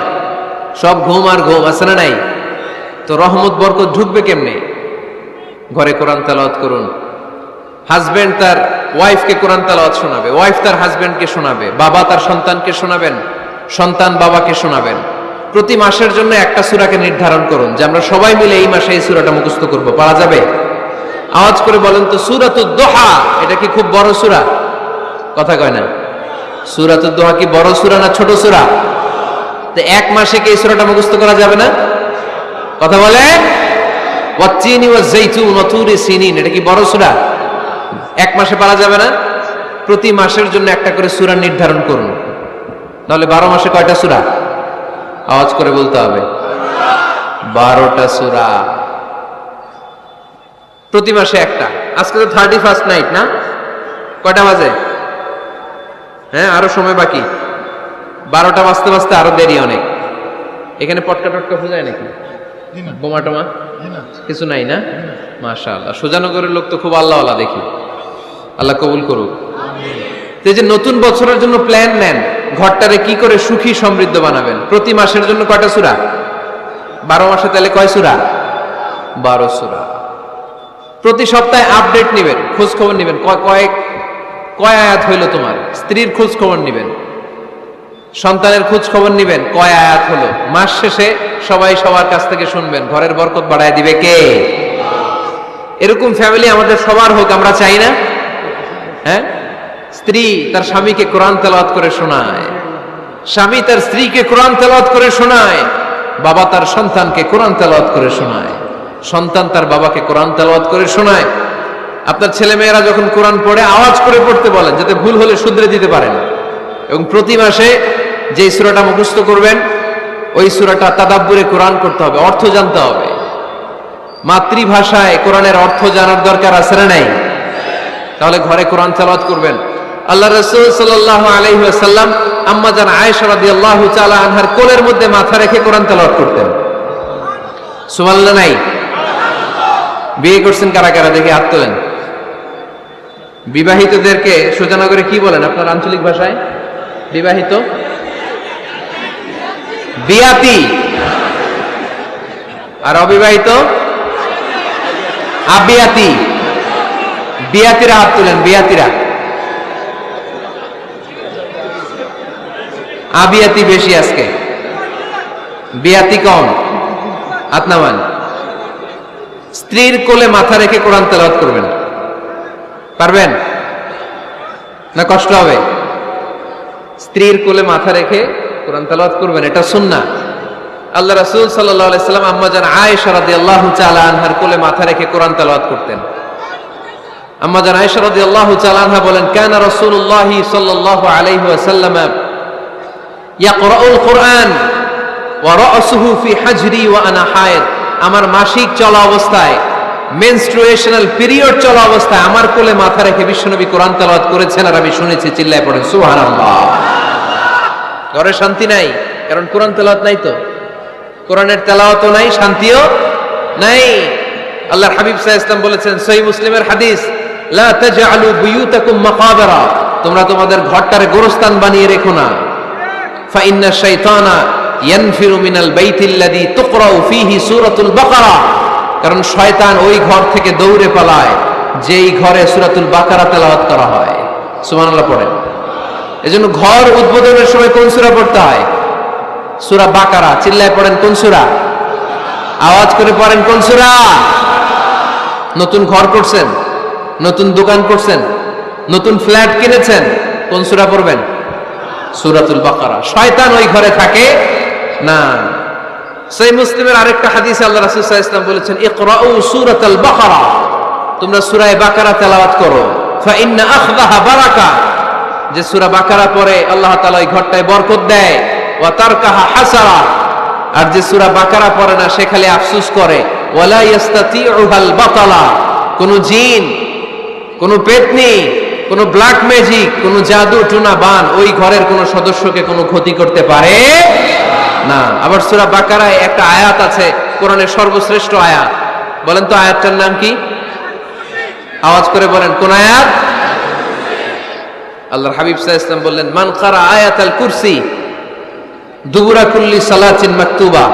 সব ঘুম আর ঘুম, আছে না নাই? তো রহমত বরকত ঢুকবে কেমনে? ঘরে কোরআন তেলাওয়াত করুন। হাজবেন্ড তার ওয়াইফকে কোরআন তেলাওয়াত শোনাবে, ওয়াইফ তার হাজবেন্ডকে শোনাবে, বাবা তার সন্তানকে শোনাবেন, সন্তান বাবাকে শোনাবেন। প্রতি মাসের জন্য একটা সূরাকে নির্ধারণ করুন যে আমরা সবাই মিলে এই মাসে এই সূরাটা মুখস্থ করব। পারা যাবে? আওয়াজ করে বলেন তো, সূরাতুদ দোহা এটা কি খুব বড় সূরা? কথা কয় না। সূরাতুদ দোহা কি বড় সূরা না ছোট সূরা? তো এক মাসে কি এই সূরাটা মুখস্থ করা যাবে না? কথা বলে। ওয়াত্তিনি ওয়াজ-যাইতুন ওয়া তুরি সিনিন, এটা কি বড় সূরা? এক মাসে পারা যাবে না? প্রতি মাসের জন্য একটা করে সূরা নির্ধারণ করুন। তাহলে 12 মাসে কয়টা সূরা? আওয়াজ করে বলতে হবে, 12টা সূরা। প্রতি মাসে একটা। আজকে তো 31st নাইট না? কয়টা বাজে? হ্যাঁ, আরো সময় বাকি। 12টা বাজতে বাজতে আরো দেরি অনেক। এখানে পটকা টটকা ফুজায় নাকি? বোমা টোমা কিছু নাই না? মাশাআল্লাহ, সুজানগরের লোক তো খুব আল্লাহওয়ালা দেখি। আল্লাহ কবুল করুক। এই যে নতুন বছরের জন্য প্ল্যান নেন, ঘরটারে কি করে সুখী সমৃদ্ধ বানাবেন। প্রতি মাসের জন্য কয়টা সূরা? 12 মাসে তাহলে কয় সূরা? 12 সূরা। প্রতি সপ্তাহে আপডেট নেবেন, খোঁজ খবর নেবেন, কয় আয়াত হইলো তোমার। স্ত্রীর খোঁজ খবর নেবেন, সন্তানের খোঁজ খবর নেবেন, কয় আয়াত হলো। মাস শেষে সবাই সবার কাছ থেকে শুনবেন, ঘরের বরকত বাড়ায় দিবে কে? এরকম ফ্যামিলি আমাদের সবার হোক, আমরা চাই না? হ্যাঁ, স্ত্রী তার স্বামীকে কোরআন তেলাওয়াত করে শোনায়, স্বামী তার স্ত্রীকে কোরআন তেলাওয়াত করে শোনায়, বাবা তার সন্তানকে কোরআন তেলাওয়াত করে শোনায়, সন্তান তার বাবাকে কোরআন তেলাওয়াত করে শোনায়। আপনার ছেলে মেয়েরা যখন কোরআন পড়ে আওয়াজ করে পড়তে বলেন, যাতে ভুল হলে শুধরে দিতে পারেন। এবং প্রতি মাসে যে সূরাটা মুখস্থ করবেন, ওই সূরাটা তাদাব্বুরে কোরআন করতে হবে, অর্থ জানতে হবে। মাতৃভাষায় কোরআনের অর্থ জানার দরকার আছে না নাই? তাহলে ঘরে কোরআন তেলাওয়াত করবেন। আল্লাহ রাসূল সাল্লাল্লাহু আলাইহি ওয়াসাল্লাম আম্মা জান আয়েশা রাদিয়াল্লাহু তাআলা আনহার কোলের মধ্যে মাথা রেখে কোরআন তেলাওয়াত করতেন। সুবহানাল্লাহ নাই? বিয়ে করছেন কারা কারা দেখি হাত তোলেন। বিবাহিতদেরকে সুজানগরে কি বলেন আপনার আঞ্চলিক ভাষায়? বিবাহিত বিয়াতি, আর অবিবাহিত আবিয়াতি। বিয়াতিরা হাত তুলেন, বিয়াতিরা। আবিয়াতি বেশি আজকে, বিয়াতি কম। হাত নামান। স্ত্রীর কোলে মাথা রেখে কোরআন তেলাওয়াত করবেন, পারবেন না? কষ্ট হবে? স্ত্রীর কোলে মাথা রেখে কোরআন তেলাওয়াত করবেন, এটা সুন্নাহ। আল্লাহ রাসূল সাল্লাল্লাহু আলাইহি সাল্লাম আম্মা জান আয়েশা রাদিয়াল্লাহু তাআলা আনহার কোলে মাথা রেখে কোরআন তেলাওয়াত করতেন। আম্মা জান আয়েশা রাদিয়াল্লাহু তাআলা আনহা বলেন, কানা রাসূলুল্লাহ সাল্লাল্লাহু আলাইহি ওয়াসাল্লাম ইয়াকরাউল কুরআন ওয়া রা'সুহু ফি হাজরি ওয়া আনা হায়েদ। আমার মাসিক চলা অবস্থায়, মেনস্ট্রুয়েশনাল পিরিয়ড চলা অবস্থায় আমার কোলে মাথা রেখে বিশ্বনবী কোরআন তেলাওয়াত করেছেন, আর আমি শুনেছি। চিল্লায় পড়েন সুবহানাল্লাহ। ঘরে শান্তি নাই, কারণ কোরআন তেলাওয়াত নাই। তো কোরআনের তেলাওয়াতও নাই, শান্তিও নাই। আল্লাহর হাবিব সাল্লাল্লাহু আলাইহি ওয়াসাল্লাম বলেছেন, সহিহ মুসলিমের হাদিস, লা তাজআলু বুয়ুতাকুম মাকাবিরা, তোমরা তোমাদের ঘরটারে গোরস্থান বানিয়ে রেখো না। ফা ইন্না শাইতানা ইয়ানফিরু মিনাল বাইতিল্লাযী তুকরাউ ফীহি সূরাতুল বাকারা, কারণ শয়তান ওই ঘর থেকে দৌড়ে পালায় যেই ঘরে সূরাতুল বাকারা তেলাওয়াত করা হয়। সুবহানাল্লাহ পড়েন। এজন্য ঘর উদ্বোধনের সময় কোন সূরা পড়তে হয়? সূরা বাকারা। চিল্লায় পড়েন কোন সূরা? আওয়াজ করে পড়েন কোন সূরা? নতুন ঘর করছেন, নতুন দোকান করছেন, নতুন ফ্ল্যাট কিনেছেন, কোন সূরা পড়বেন? সূরাতুল বাকারা। শয়তান ওই ঘরে থাকে না। সহিহ মুসলিমের আরেকটা হাদিসে আল্লাহ রাসূল সাল্লাল্লাহু আলাইহি ওয়াসাল্লাম বলেছেন, ইকরাউ সূরাতাল বাকারা, তোমরা সূরা বাকারা তেলাওয়াত করো। ফা ইন্না আখযাহা বারাকা, যে সূরা বাকারা পড়ে আল্লাহ তাআলা ওই ঘরটায় বরকত দেয়। ওয়া তারকাহা হাসারা, আর যে সূরা বাকারা পড়ে না সে খালি আফসোস করে। ওয়ালা ইস্তাতিউহাল বাতালা, কোন জিন, কোন পেতনি, কোন ব্ল্যাক ম্যাজিক, কোন জাদু টুনা বান ওই ঘরের কোন সদস্যকে কোনো ক্ষতি করতে পারে না। আবার সূরা বাকারায় একটা আয়াত আছে, কোরআনের সর্বশ্রেষ্ঠ আয়াত। বলেন তো আয়াতটার নাম কি? আওয়াজ করে বলেন কোন আয়াত? আল্লাহর হাবিব সাল্লাল্লাহু আলাইহি ওয়াসাল্লাম বললেন, মান কারা আয়াতাল কুরসি দুবুরা কুল্লি সালাতিন মাকতুবা,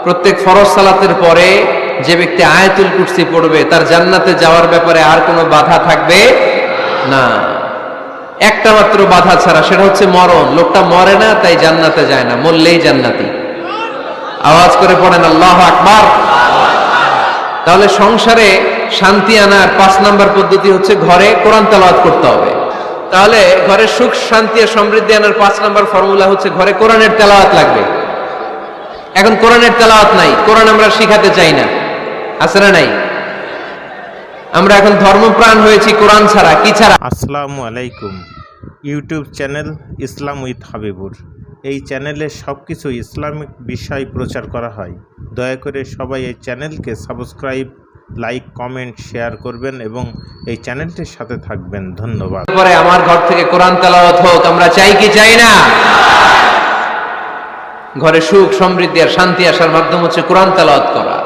প্রত্যেক ফরজ সালাতের পরে যে ব্যক্তি আয়াতুল কুরসি পড়বে তার জান্নাতে যাওয়ার ব্যাপারে আর কোনো বাধা থাকবে না। একটা মাত্র বাধা ছাড়া, সেটা হচ্ছে মরণ। লোকটা মরে না তাই জান্নাতে যায় না, মরলেই জান্নাতি। আওয়াজ করে পড়েন আল্লাহু আকবার। তাহলে সংসারে শান্তি আনার 5 নাম্বার পদ্ধতি হচ্ছে ঘরে কোরআন তেলাওয়াত করতে হবে। তাহলে ঘরে সুখ শান্তি আর সমৃদ্ধি আনার 5 নাম্বার ফর্মুলা হচ্ছে ঘরে কোরআনের তেলাওয়াত লাগবে। এখন কোরআনের তেলাওয়াত নাই, কোরআন আমরা শিখাতে চাই না, আছে না নাই? আমরা এখন ধর্মপ্রাণ হয়েছি কোরআন ছাড়া। কি ছাড়া? আসসালামু আলাইকুম। YouTube channel Islam with Habibur, এই চ্যানেলে সব কিছু ইসলামিক বিষয় প্রচার করা হয়। দয়া করে সবাই এই চ্যানেলকে সাবস্ক্রাইব, লাইক, কমেন্ট, শেয়ার করবেন এবং এই চ্যানেলটির সাথে থাকবেন। ধন্যবাদ। পরে আমার ঘর থেকে কোরআন তেলাওয়াত হোক, আমরা চাই কি চাই না? ঘরে সুখ সমৃদ্ধি আর শান্তি আসার মাধ্যম হচ্ছে কোরআন তেলাওয়াত করা।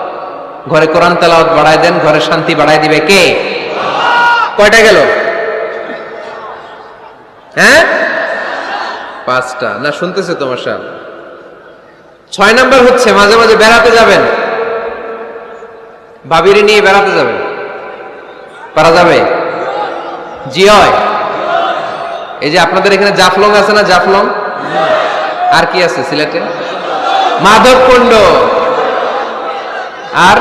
ঘরে কোরআন তেলাওয়াত বাড়ায় দেন, ঘরে শান্তি বাড়ায় দিবে কে? কয়টা গেল? হ্যাঁ, 5টা না? শুনতেছে তোমার সাহেব। 6 নাম্বার হচ্ছে মাঝে মাঝে বেড়াতে যাবেন, ভাবিরে নিয়ে বেড়াতে যাবেন। পারা যাবে? জি হয়। এই যে আপনাদের এখানে জাফলং আছে না? জাফলং আর কি আছে সিলেটে? মাধবকুণ্ড আর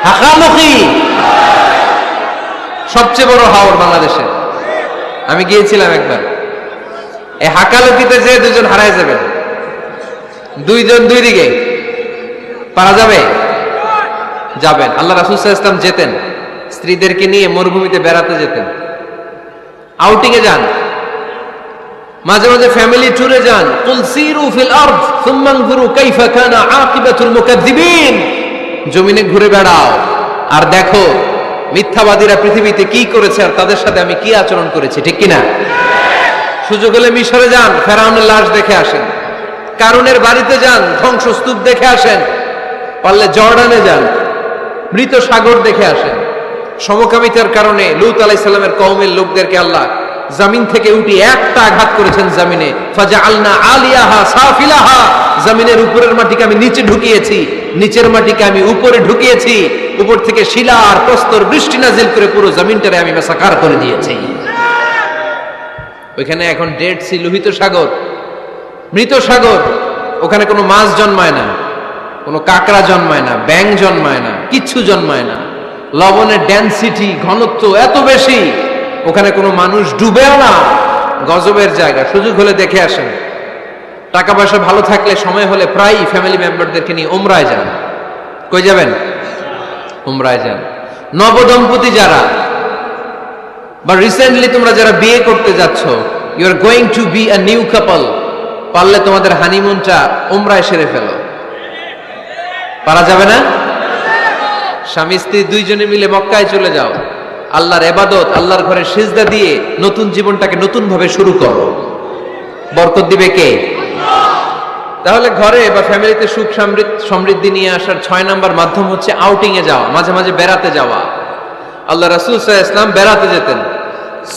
হাকামুখী, সবচেয়ে বড় হাওর বাংলাদেশের। আমি গিয়েছিলাম একবার। এই হাকালুকিতে যে 2 জন হারায় যাবেন, 2 জন 2 দিকে। পারা যাবে? যাবেন। আল্লাহ রাসূল সাল্লাল্লাহু আলাইহি ওয়াসাল্লাম যেতেন, স্ত্রীদেরকে নিয়ে মরুভূমিতে বেড়াতে যেতেন, আউটিং এ যান, মাঝে মাঝে ফ্যামিলি ট্যুরে যান। কুল সিরু ফিল আরদ সুম্মা আনজুরু কাইফা কানা আকিবাতুল মুকাজ্জিবিন, জমিনে ঘুরে বেড়াও আর দেখো মিথ্যাবাদীরা পৃথিবীতে কি করেছে আর তাদের সাথে আমি কি আচরণ করেছি। ঠিক কিনা? সুযোগ হলে মিশরে যান, ফেরাউনের লাশ দেখে আসেন। কারুনের বাড়িতে যান, ধ্বংসস্তূপ দেখে আসেন। পারলে জর্ডানে যান, মৃত সাগর দেখে আসেন। সমকামিতার কারণে লূত আলাইহিস সালামের কওমের লোকদেরকে আল্লাহ জমিন থেকে উঠিয়ে একটা আঘাত করেছেন জমিনে। ফাজআলনা আলিয়াহা সাফিলাহা, জমিনের উপরের মাটিকে আমি নিচে ঢুকিয়েছি, নিচের মাটিকে আমি উপরে ঢুকিয়েছি। উপর থেকে শিলা আর প্রস্তর বৃষ্টি নাজিল করে পুরো জমিনটারে আমি মাসাকার করে দিয়েছি। ওইখানে এখন ডেড সি, লোহিত সাগর, মৃত সাগর। ওখানে কোনো মাছ জন্মায় না, কোনো কাঁকড়া জন্মায় না, ব্যাঙ জন্মায় না, কিচ্ছু জন্মায় না। লবণের ডেনসিটি, ঘনত্ব এত বেশি, ওখানে কোনো মানুষ ডুবেও না। গজবের জায়গা, সুযোগ হলে দেখে আসেন। টাকা পয়সা ভালো থাকলে সময় হলে প্রায় ফ্যামিলি মেম্বারদেরকে নিয়ে উমরায় যান। কই যাবেন? উমরায় যান। নবদম্পতি যারা বা রিসেন্টলি তোমরা যারা বিয়ে করতে যাচ্ছ, you are going to be a new couple, পারলে তোমাদের হানিমুনটা উমরায় সেরে ফেলো। পারা যাবে না? স্বামী স্ত্রী দুইজনে মিলে মক্কায় চলে যাও, আল্লাহর ইবাদত, আল্লাহর ঘরে সিজদা দিয়ে নতুন জীবনটাকে নতুন ভাবে শুরু করো। বরকত দিবে কে? তাহলে ঘরে বা ফ্যামিলিতে সুখ সমৃদ্ধি নিয়ে আসার 6 নাম্বার মাধ্যম হচ্ছে আউটিং এ যাওয়া, মাঝে মাঝে বেড়াতে যাওয়া। আল্লাহ রাসূল সাল্লাল্লাহু আলাইহি ওয়াসাল্লাম বেড়াতে যেতেন,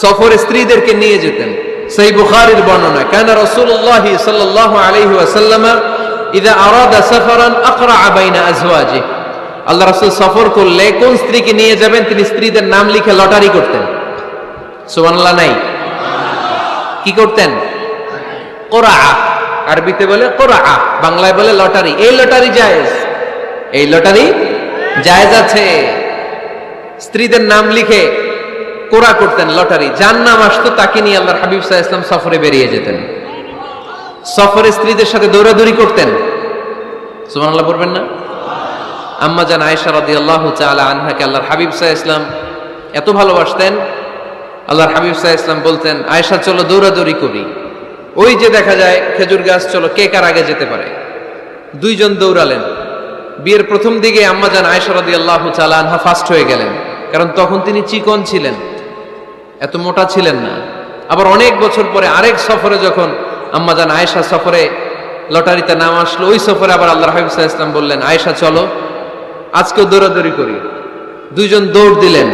সফরে স্ত্রীদেরকে নিয়ে যেতেন। সহিহ বুখারীর বর্ণনা, কানা রাসূলুল্লাহ সাল্লাল্লাহু আলাইহি ওয়াসাল্লাম ইযা আরাদা সাফারান আকরা বাইনা আজওয়াজি। আল্লাহ রাসূল সফর করলে কোন স্ত্রীকে নিয়ে যাবেন তিনি স্ত্রীদের নাম লিখে লটারি করতেন। সুবহানাল্লাহ নাই? কি করতেন? কোরআ, আরবিতে বলে কোরআ, বাংলায় বলে লটারি। এই লটারি জায়েজ, এই লটারি জায়েজ আছে। স্ত্রীদের নাম লিখে কোরআ করতেন, লটারি। যার নাম আসতো তাকে নিয়ে আল্লাহর হাবিব সাল্লাল্লাহু আলাইহি ওয়াসাল্লাম সফরে বেরিয়ে যেতেন। সফরে স্ত্রীদের সাথে দৌড়াদৌড়ি করতেন। সুবহানাল্লাহ পড়বেন না? আম্মা জান আয়েশা রাদিয়াল্লাহু তাআলা আনহাকে আল্লাহর হাবিব সাল্লাল্লাহু আলাইহি ওয়াসাল্লাম এত ভালোবাসতেন, আল্লাহর হাবিব সাল্লাল্লাহু আলাইহি ওয়াসাল্লাম বলতেন, আয়েশা চলো দৌড়াদৌড়ি করি। ওই যে দেখা যায় খেজুর গাছ, চলো কে কার আগে যেতে পারে। দুইজন দৌড়ালেন। বিয়ের প্রথম দিকে আম্মা জান আয়েশা রাদিয়াল্লাহু তাআলা আনহা ফার্স্ট হয়ে গেলেন, কারণ তখন তিনি চিকন ছিলেন, এত মোটা ছিলেন না। আবার অনেক বছর পরে আরেক সফরে যখন আম্মা জান আয়েশা সফরে লটারিতে নাম আসলো, ওই সফরে আবার আল্লাহর হাবিব সাল্লাল্লাহু আলাইহি ওয়াসাল্লাম বললেন, আয়েশা চলো আজকেও দৌড়াদৌড়ি করি। দুইজন দৌড় দিলেন।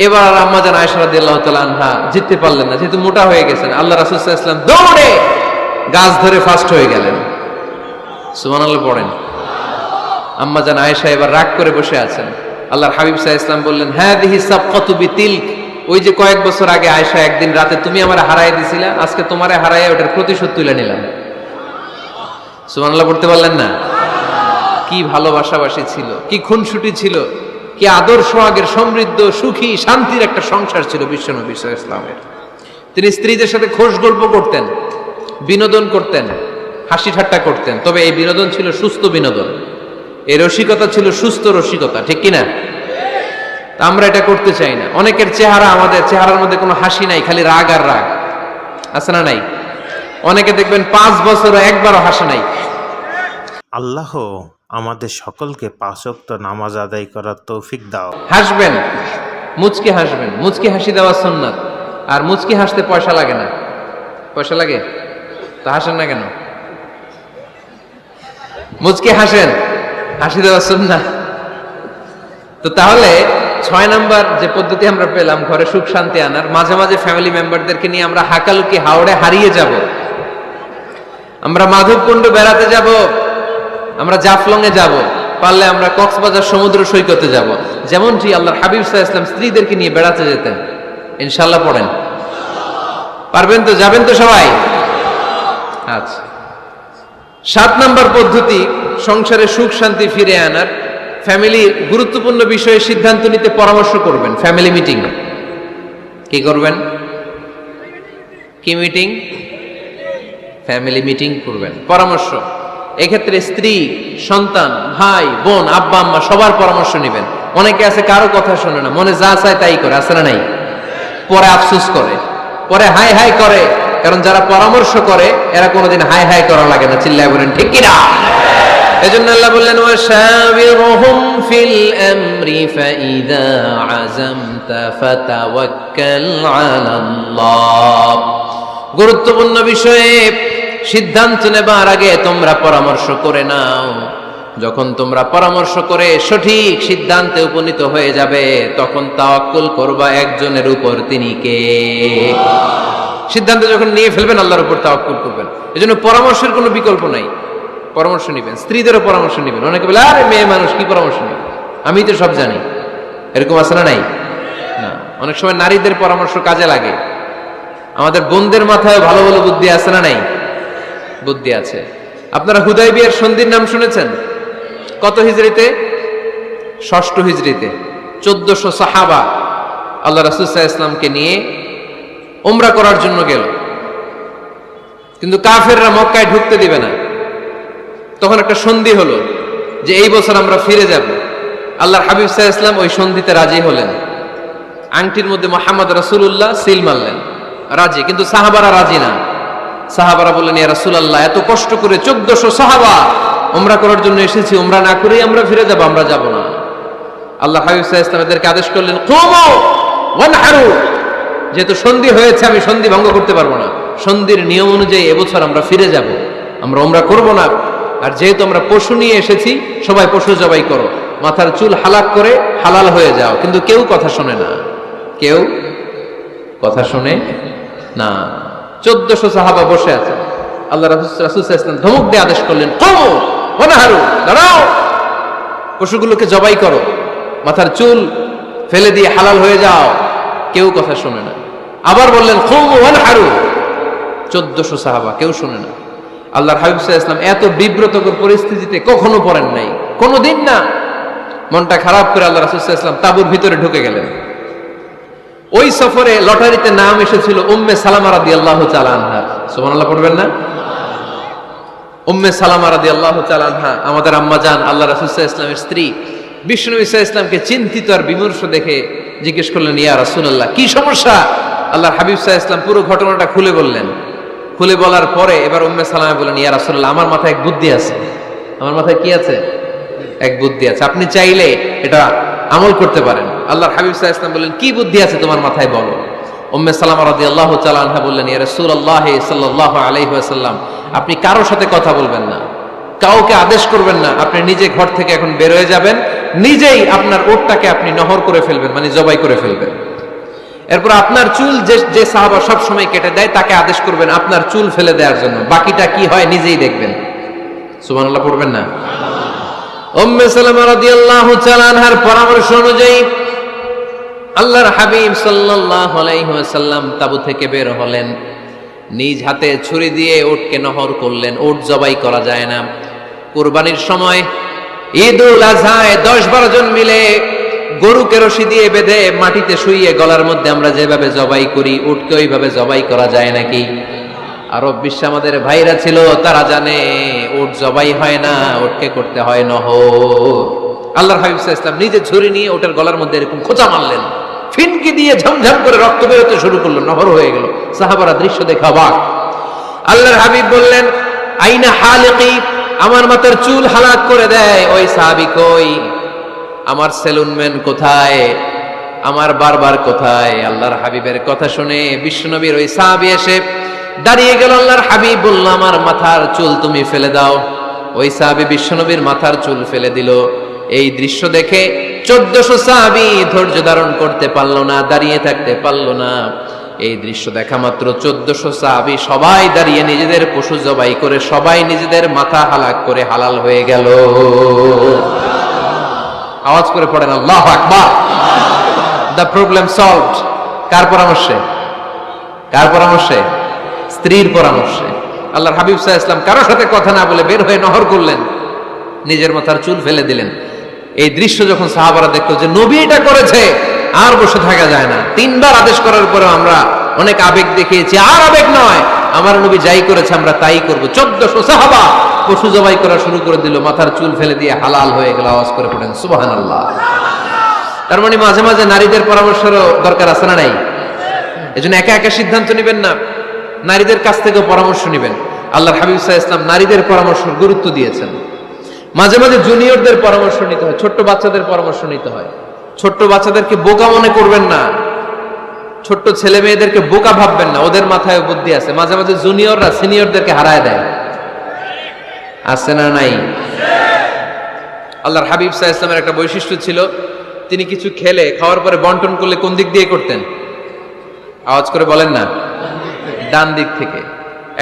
এবার আর আম্মা জান আয়েশা রাদিয়াল্লাহু তাআলা আনহা জিততে পারলেন না, যেহেতু মোটা হয়ে গেছেন। আল্লাহ রাসূল সাল্লাল্লাহু আলাইহি ওয়াসাল্লাম দৌড়ে গাছ ধরে ফার্স্ট হয়ে গেলেন। সুবহানাল্লাহ পড়েন। আম্মা জান আয়েশা এবার রাগ করে বসে আছেন। আল্লাহর হাবিব সাল্লাল্লাহু আলাইহি ওয়াসাল্লাম বললেন, হাদিহি সাবকাতু বিতিলক, ওই যে কয়েক বছর আগে আয়েশা একদিন রাতে তুমি আমারে হারায় দিছিলা, আজকে তোমারে হারায় ওটার প্রতিশোধ তুলে নিলাম। সুবহানাল্লাহ পড়তে পারলেন না? কি ভালোবাসাবাসী ছিল, কি খুনসুটি ছিল, কি আদর সোহাগের সমৃদ্ধ সুখী শান্তির একটা সংসার ছিল বিশ্বনবী সাল্লাল্লাহু আলাইহি ওয়াসাল্লামের। তিনি স্ত্রীদের সাথে খোশ গল্প করতেন, বিনোদন করতেন, হাসি ঠাট্টা করতেন। তবে এই বিনোদন ছিল সুস্থ বিনোদন, এই রসিকতা ছিল সুস্থ রসিকতা, ঠিক কিনা? আমরা এটা করতে চাই না। অনেকের চেহারা, আমাদের চেহারার মধ্যে কোনো হাসি নাই, খালি রাগ আর রাগ, আছে না নাই? অনেকে দেখবেন 5 বছর একবারও হাসে নাই। আল্লাহ আমাদের সকলকে 5 ওয়াক্ত নামাজ আদায় করার তৌফিক দাও। হাসবেন, মুচকি হাসবেন, মুচকি হাসি দেওয়া সুন্নাত। আর মুচকি হাসতে পয়সা লাগে না। পয়সা লাগে তো হাসেন না কেন? মুচকি হাসেন, হাসি দেওয়া সুন্নাত। তো তাহলে 6 নাম্বার যে পদ্ধতি আমরা পেলাম ঘরে সুখ শান্তি আনার, মাঝে মাঝে ফ্যামিলি মেম্বারদেরকে নিয়ে আমরা হাকালুকি হাওড়ে হারিয়ে যাব, আমরা মাধবকুণ্ড বেড়াতে যাব, আমরা জাফলং এ যাব, পারলে আমরা কক্সবাজার সমুদ্র সৈকতে যাব। যেমনটি আল্লাহর হাবিব সাল্লাল্লাহু আলাইহি ওয়াসাল্লাম স্ত্রীদেরকে নিয়ে বেড়াতে যেতেন। ইনশাআল্লাহ পড়েন। পারবেন তো? যাবেন তো সবাই? আচ্ছা। 7 নাম্বার পদ্ধতি সংসারে সুখ শান্তি ফিরে আনার, ফ্যামিলির গুরুত্বপূর্ণ বিষয়ে সিদ্ধান্ত নিতে পরামর্শ করবেন। Family meeting. কি করবেন? কি মিটিং? ফ্যামিলি মিটিং করবেন, পরামর্শ। এক্ষেত্রে স্ত্রী, সন্তান, ভাই, বোন, আব্বা আম্মা সবার পরামর্শ নেবেন। অনেকে আছে কারো কথা শোনে না, মনে যা চায় তাই করে, আছে না নাই? পরে আফসোস করে, পরে হাই হাই করে। কারণ যারা পরামর্শ করে এরা কোনোদিন হাই হাই করা লাগে না। চিল্লায় বলেন ঠিক কিনা? এজন্য আল্লাহ বললেন, ওয়াশাবিরহুম ফিল আমরি ফাইযা আযামতা ফাতাওয়াক্কাল আলাল্লাহ। গুরুত্বপূর্ণ বিষয়ে সিদ্ধান্ত নেবার আগে তোমরা পরামর্শ করে নাও। যখন তোমরা পরামর্শ করে সঠিক সিদ্ধান্তে উপনীত হয়ে যাবে, তখন তাওয়াক্কুল করবা একজনের উপর, তিনি কে? সিদ্ধান্ত যখন নিয়ে ফেলবেন আল্লাহর উপর তাওয়াক্কুল করবেন। এজন্য পরামর্শের কোনো বিকল্প নাই। পরামর্শ নেবেন, স্ত্রীদেরও পরামর্শ নেবেন। অনেকে বলে, আরে মেয়ে মানুষ কি পরামর্শ নেবে, আমি তো সব জানি। এরকম আছে না নাই? না, অনেক সময় নারীদের পরামর্শ কাজে লাগে। আমাদের বোনদের মাথায় ভালো ভালো বুদ্ধি আছে না নাই? বুদ্ধি আছে। আপনারা হুদাইবিয়ার সন্ধির নাম শুনেছেন? কত হিজরিতে? 6ষ্ঠ হিজরিতে 1400 সাহাবা আল্লাহ রাসূল সাল্লাল্লাহু আলাইহি ওয়াসাল্লামকে নিয়ে উমরা করার জন্য গেল। কিন্তু কাফেররা মক্কায় ঢুকতে দিবে না। তখন একটা সন্ধি হলো যে এই বছর আমরা ফিরে যাব। আল্লাহর হাবিব সাল্লাল্লাহু আলাইহি ওয়াসাল্লাম ওই সন্ধিতে রাজি হলেন। আংটির মধ্যে মুহাম্মদ রাসূলুল্লাহ সিল মারলেন, রাজি। কিন্তু সাহাবারা রাজি না। সাহাবারা বললেন, ইয়া রাসূলুল্লাহ, এত কষ্ট করে 1400 সাহাবা উমরা করার জন্য এসেছি, উমরা না করেই আমরা ফিরে যাব, আমরা যাব না। আল্লাহ হাবিব সাল্লাল্লাহু আলাইহি ওয়াসাল্লাম এদেরকে আদেশ করলেন, কুমু ওয়ানহারু, যেহেতু সন্ধি হয়েছে আমি সন্ধি ভঙ্গ করতে পারবো না, সন্ধির নিয়ম অনুযায়ী এবছর আমরা ফিরে যাব, আমরা উমরা করব না। আর যেহেতু আমরা পশু নিয়ে এসেছি, সবাই পশু জবাই করো, মাথার চুল হালাক করে হালাল হয়ে যাও। কিন্তু কেউ কথা শোনে না, কেউ কথা শোনে না। 1400 সাহাবা বসে আছে। আল্লাহ রাসূল সাল্লাল্লাহু আলাইহি ওয়াসাল্লাম ধমক দিয়ে আদেশ করলেন, কুমু ওয়ানহারু, দাঁড়াও, পশুগুলোকে জবাই করো, মাথার চুল ফেলে দিয়ে হালাল হয়ে যাও। কেউ কথা শোনে না। আবার বললেন, কুমু ওয়ানহারু, 1400 সাহাবা, কেউ শোনে না। আল্লাহর হাবিব সাল্লাল্লাহু আলাইহি ওয়াসাল্লাম এত বিব্রতকর পরিস্থিতিতে কখনো পড়েন নাই, কোনোদিন না। মনটা খারাপ করে আল্লাহ রাসূল সাল্লাল্লাহু আলাইহি ওয়াসাল্লাম তাঁবুর ভিতরে ঢুকে গেলেন। ওই সফরে লটারিতে নাম এসেছিল উম্মে সালামা রাদিয়াল্লাহু তাআলা আনহা। সুবহানাল্লাহ পড়বেন না? উম্মে সালামা রাদিয়াল্লাহু তাআলা আনহা আমাদের আম্মা জান, আল্লাহ রাসূল সাল্লাল্লাহু আলাইহি ওয়াসাল্লামের স্ত্রী। বিশ্বনবী সাল্লাল্লাহু আলাইহি ওয়াসাল্লামকে চিন্তিত আর বিমর্ষ দেখে জিজ্ঞেস করলেন, ইয়া রাসূলুল্লাহ, কি সমস্যা? আল্লাহর হাবিব সাল্লাল্লাহু আলাইহি ওয়াসাল্লাম পুরো ঘটনাটা খুলে বললেন। খুলে বলার পরে এবার উম্মে সালামা বললেন, ইয়া রাসূলুল্লাহ, আমার মাথায় এক বুদ্ধি আছে। আমার মাথায় কি আছে? এক বুদ্ধি আছে, আপনি চাইলে এটা আমল করতে পারেন। আল্লাহর হাবিব সাল্লাল্লাহু আলাইহি ওয়াসাল্লাম বললেন, কি বুদ্ধি আছে তোমার মাথায়, বলো। উম্মে সালামা রাদিয়াল্লাহু তাআলা আনহা বললেন, ইয়া রাসূলুল্লাহ সাল্লাল্লাহু আলাইহি ওয়াসাল্লাম, আপনি কারোর সাথে কথা বলবেন না, কাউকে আদেশ করবেন না, আপনি নিজে ঘর থেকে এখন বের হয়ে যাবেন, নিজেই আপনার ওটটাকে আপনি নহর করে ফেলবেন, মানে জবাই করে ফেলবেন। এরপর আপনার চুল যে সাহাবা সব সময় কেটে দেয় তাকে আদেশ করবেন আপনার চুল ফেলে দেওয়ার জন্য, বাকিটা কি হয় নিজেই দেখবেন। সুবহানাল্লাহ পড়বেন না? উম্মে সালামা রাদিয়াল্লাহু তাআলা আনহার পরামর্শ অনুযায়ী আল্লাহর হাবিব সাল্লাল্লাহু আলাইহি ওয়াসাল্লাম তাবু থেকে বের হলেন। নিজ হাতে ছুরি দিয়ে উটকে নহর করলেন। উট জবাই করা যায় না। কুরবানির সময় ঈদুল আজহায় 10-12 জন মিলে গরুকে রশি দিয়ে বেঁধে মাটিতে শুইয়ে গলার মধ্যে আমরা যেভাবে জবাই করি, উটকে ওইভাবে জবাই করা যায় নাকি? আরব বিশ্বে আমাদের ভাইরা ছিল, তারা জানে উট জবাই হয় না, উটকে করতে হয় নহর। আল্লাহর হাবিব সাল্লাল্লাহু আলাইহি ওয়াসাল্লাম নিজে ছুরি নিয়ে ওটার গলার মধ্যে এরকম খোঁচা মারলেন, ফিনকি দিয়ে ঝমঝম করে রক্ত বেরোতে শুরু করলো, নহর হয়ে গেল। সাহাবারা দৃশ্য দেখে অবাক। আল্লাহর হাবিব বললেন, আইনা হালিকি, আমার মাথার চুল হালাক করে দেয় ওই সাহাবী কই? আমার সেলুনম্যান কোথায়? আমার বারবার কোথায়? আল্লাহর হাবিবের কথা শুনে বিশ্বনবীর ওই সাহাবী এসে দাঁড়িয়ে গেল। আল্লাহর হাবিব বলল, আমার মাথার চুল তুমি ফেলে দাও। ওই সাহাবী বিশ্বনবীর মাথার চুল ফেলে দিল। এই দৃশ্য দেখে 1400 সাহাবী ধৈর্য ধারণ করতে পারলো না, দাঁড়িয়ে থাকতে পারলো না। এই দৃশ্য দেখা মাত্র 1400 সাহাবী সবাই দাঁড়িয়ে নিজেদের পশু জবাই করে সবাই নিজেদের মাথা হালাক করে হালাল হয়ে গেল। আওয়াজ করে পড়েন আল্লাহু আকবার। The problem solved. কার পরামর্শে? কার পরামর্শে? স্ত্রীর পরামর্শে। আল্লাহর হাবিব সাল্লাল্লাহু আলাইহি ওয়াসাল্লাম কারোর সাথে কথা না বলে বের হয়ে নহর করলেন, নিজের মাথার চুল ফেলে দিলেন। এই দৃশ্য যখন সাহাবারা দেখলো যে নবী এটা করেছে, আর বসে থাকা যায় না। 3 বার আদেশ করার পরে আমরা অনেক আবেগ দেখিয়েছি, আর আবেগ নয়, আমার নবী যাই করেছে আমরা তাই করব। 1400 সাহাবা পশু জবাই করা শুরু করে দিল, মাথার চুল ফেলে দিয়ে হালাল হয়ে গেল। আওয়াজ করে পড়েন সুবহানাল্লাহ। তার মানে মাঝে মাঝে নারীদের পরামর্শেরও দরকার আছে না নাই? এজন্য একা একা সিদ্ধান্ত নেবেন না, নারীদের কাছ থেকেও পরামর্শ নেবেন। আল্লাহর হাবিব সাল্লাল্লাহু আলাইহি ওয়াসাল্লাম নারীদের পরামর্শের গুরুত্ব দিয়েছেন। মাঝে মাঝে জুনিয়রদের পরামর্শ নিতে হয়, ছোট্ট বাচ্চাদের পরামর্শ নিতে হয়। ছোট্ট বাচ্চাদেরকে বোকা মনে করবেন না, ছোট্ট ছেলে মেয়েদেরকে বোকা ভাববেন না, ওদের মাথায় বুদ্ধি আছে। মাঝে মাঝে জুনিয়ররা সিনিয়রদেরকে হারায় দেয়, আছে না নাই? আল্লাহর হাবিব সাল্লাল্লাহু আলাইহি ওয়াসাল্লামের একটা বৈশিষ্ট্য ছিল, তিনি কিছু খেলে খাওয়ার পরে বন্টন করলে কোন দিক দিয়ে করতেন? আওয়াজ করে বলেন না, ডান দিক থেকে।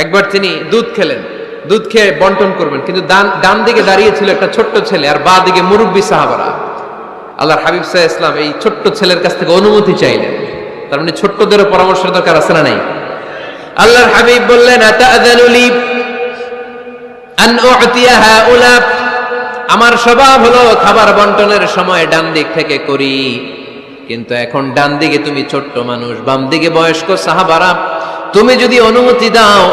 একবার তিনি দুধ খেলেন, দুধ খেয়ে বন্টন করবেন, কিন্তু ডান দিকে দাঁড়িয়ে ছিল একটা ছোট্ট ছেলে আর বাঁ দিকে মুরব্বী সাহাবারা। আল্লাহর হাবিব সাল্লাল্লাহু আলাইহি ওয়াসাল্লাম এই ছোট্ট ছেলের কাছ থেকে অনুমতি চাইলেন। তার মানে ছোট্টদেরও পরামর্শের দরকার আছে না নাই? আল্লাহর হাবিব বললেন, আতাআযানু লি আন উ'তিয়া হাউলা, আমার স্বভাব হলো খাবার বন্টনের সময় ডান দিক থেকে করি, কিন্তু এখন ডান দিকে তুমি ছোট্ট মানুষ, বাম দিকে বয়স্ক সাহাবারা, তুমি যদি অনুমতি দাও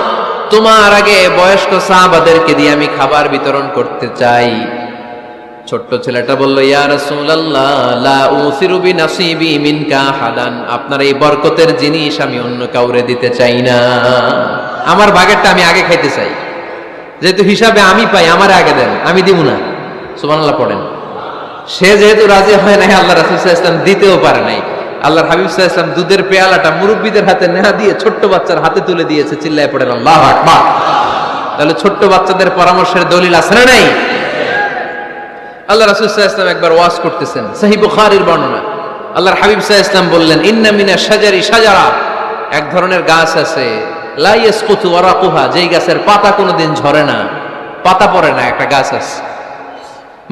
তোমার আগে বয়স্ক সাহাবাদেরকে দিয়ে আমি খাবার বিতরণ করতে চাই। ছোট্ট ছেলেটা বলল, ইয়া রাসূলুল্লাহ, লা উসিরু বিনাসিবি মিনকা আহাদান, আপনার এই বরকতের জিনিস আমি অন্য কাউরে দিতে চাই না, আমার ভাগেরটা আমি আগে খাইতে চাই, যেহেতু হিসাবে আমি পাই আমার আগে দেন, আমি দিব না। সুবহানাল্লাহ পড়েন। সে যেহেতু রাজি হয় নাই, আল্লাহ রাসূল সাল্লাল্লাহু আলাইহি ওয়াসাল্লাম দিতেও পারে নাই। আল্লাহর হাবিব সাল্লাল্লাহু আলাইহি ওয়াসাল্লাম দুধের পেয়ালাটা মুরব্বিদের হাতে না দিয়ে ছোট্ট বাচ্চার হাতে তুলে দিয়েছে। চিল্লায় পড়েন আল্লাহু আকবার। তাহলে ছোট্ট বাচ্চাদের পরামর্শের দলিল আছে না নাই? আল্লাহ রাসূল সাল্লাল্লাহু আলাইহি ওয়াসাল্লাম একবার ওয়াজ করতেছেন, সহিহ বুখারীর বর্ণনা। আল্লাহর হাবিব সাল্লাল্লাহু আলাইহি ওয়াসাল্লাম বললেন, ইন্না মিনাশ শাজারি শাজারা, এক ধরনের গাছ আছে, লা ইয়াসকুতু ওয়ারাকুহা, যেই গাছের পাতা কোনোদিন ঝরে না, পাতা পড়ে না, একটা গাছ আছে।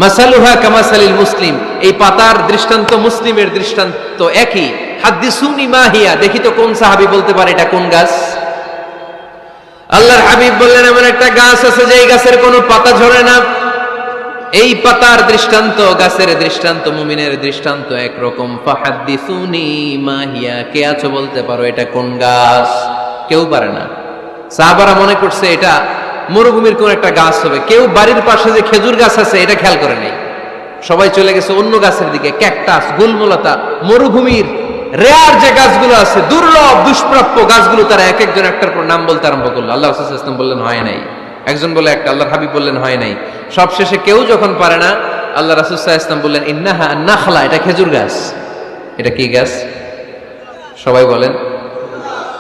মাসালুহা কামাসালিল মুসলিম, এই পাতার দৃষ্টান্ত মুসলিমের দৃষ্টান্ত একই। হাদিসুনি মা হিয়া, দেখি তো কোন সাহাবী বলতে পারে এটা কোন গাছ। আল্লাহর হাবিব বললেন, এমন একটা গাছ আছে যেই গাছের কোনো পাতা ঝরে না। এই পাতার দৃষ্টান্ত, গাছের দৃষ্টান্ত, মুমিনের দৃষ্টান্ত একরকম। ফাহাদিসুনি মা হিয়া, কে আছো বলতে পারো এটা কোন গাছ? কেউ পারে না। সাহাবারা মনে করছে এটা মরুভূমির কোন একটা গাছ হবে। কেউ বাড়ির পাশে যে খেজুর গাছ আছে এটা খেয়াল করে নাই, সবাই চলে গেছে অন্য গাছের দিকে। ক্যাকটাস, গুলমলতা, মরুভূমির রেয়ার যে গাছগুলো আছে, দুর্লভ দুষ্প্রাপ্য গাছগুলো, তারা এক একজন একটার পর নাম বলতে আরম্ভ করলো। আল্লাহ রাসূল সাল্লাল্লাহু আলাইহি ওয়াসাল্লাম বললেন হয় নাই, একজন বলে একটা, আল্লাহর হাবিব বললেন হয় নাই। সবশেষে কেউ যখন পারে না, আল্লাহ রাসূল সাল্লাল্লাহু আলাইহি ওয়াসাল্লাম বললেন, ইন্নাহা নাখলা, এটা খেজুর গাছ। এটা কি গাছ? সবাই বলেন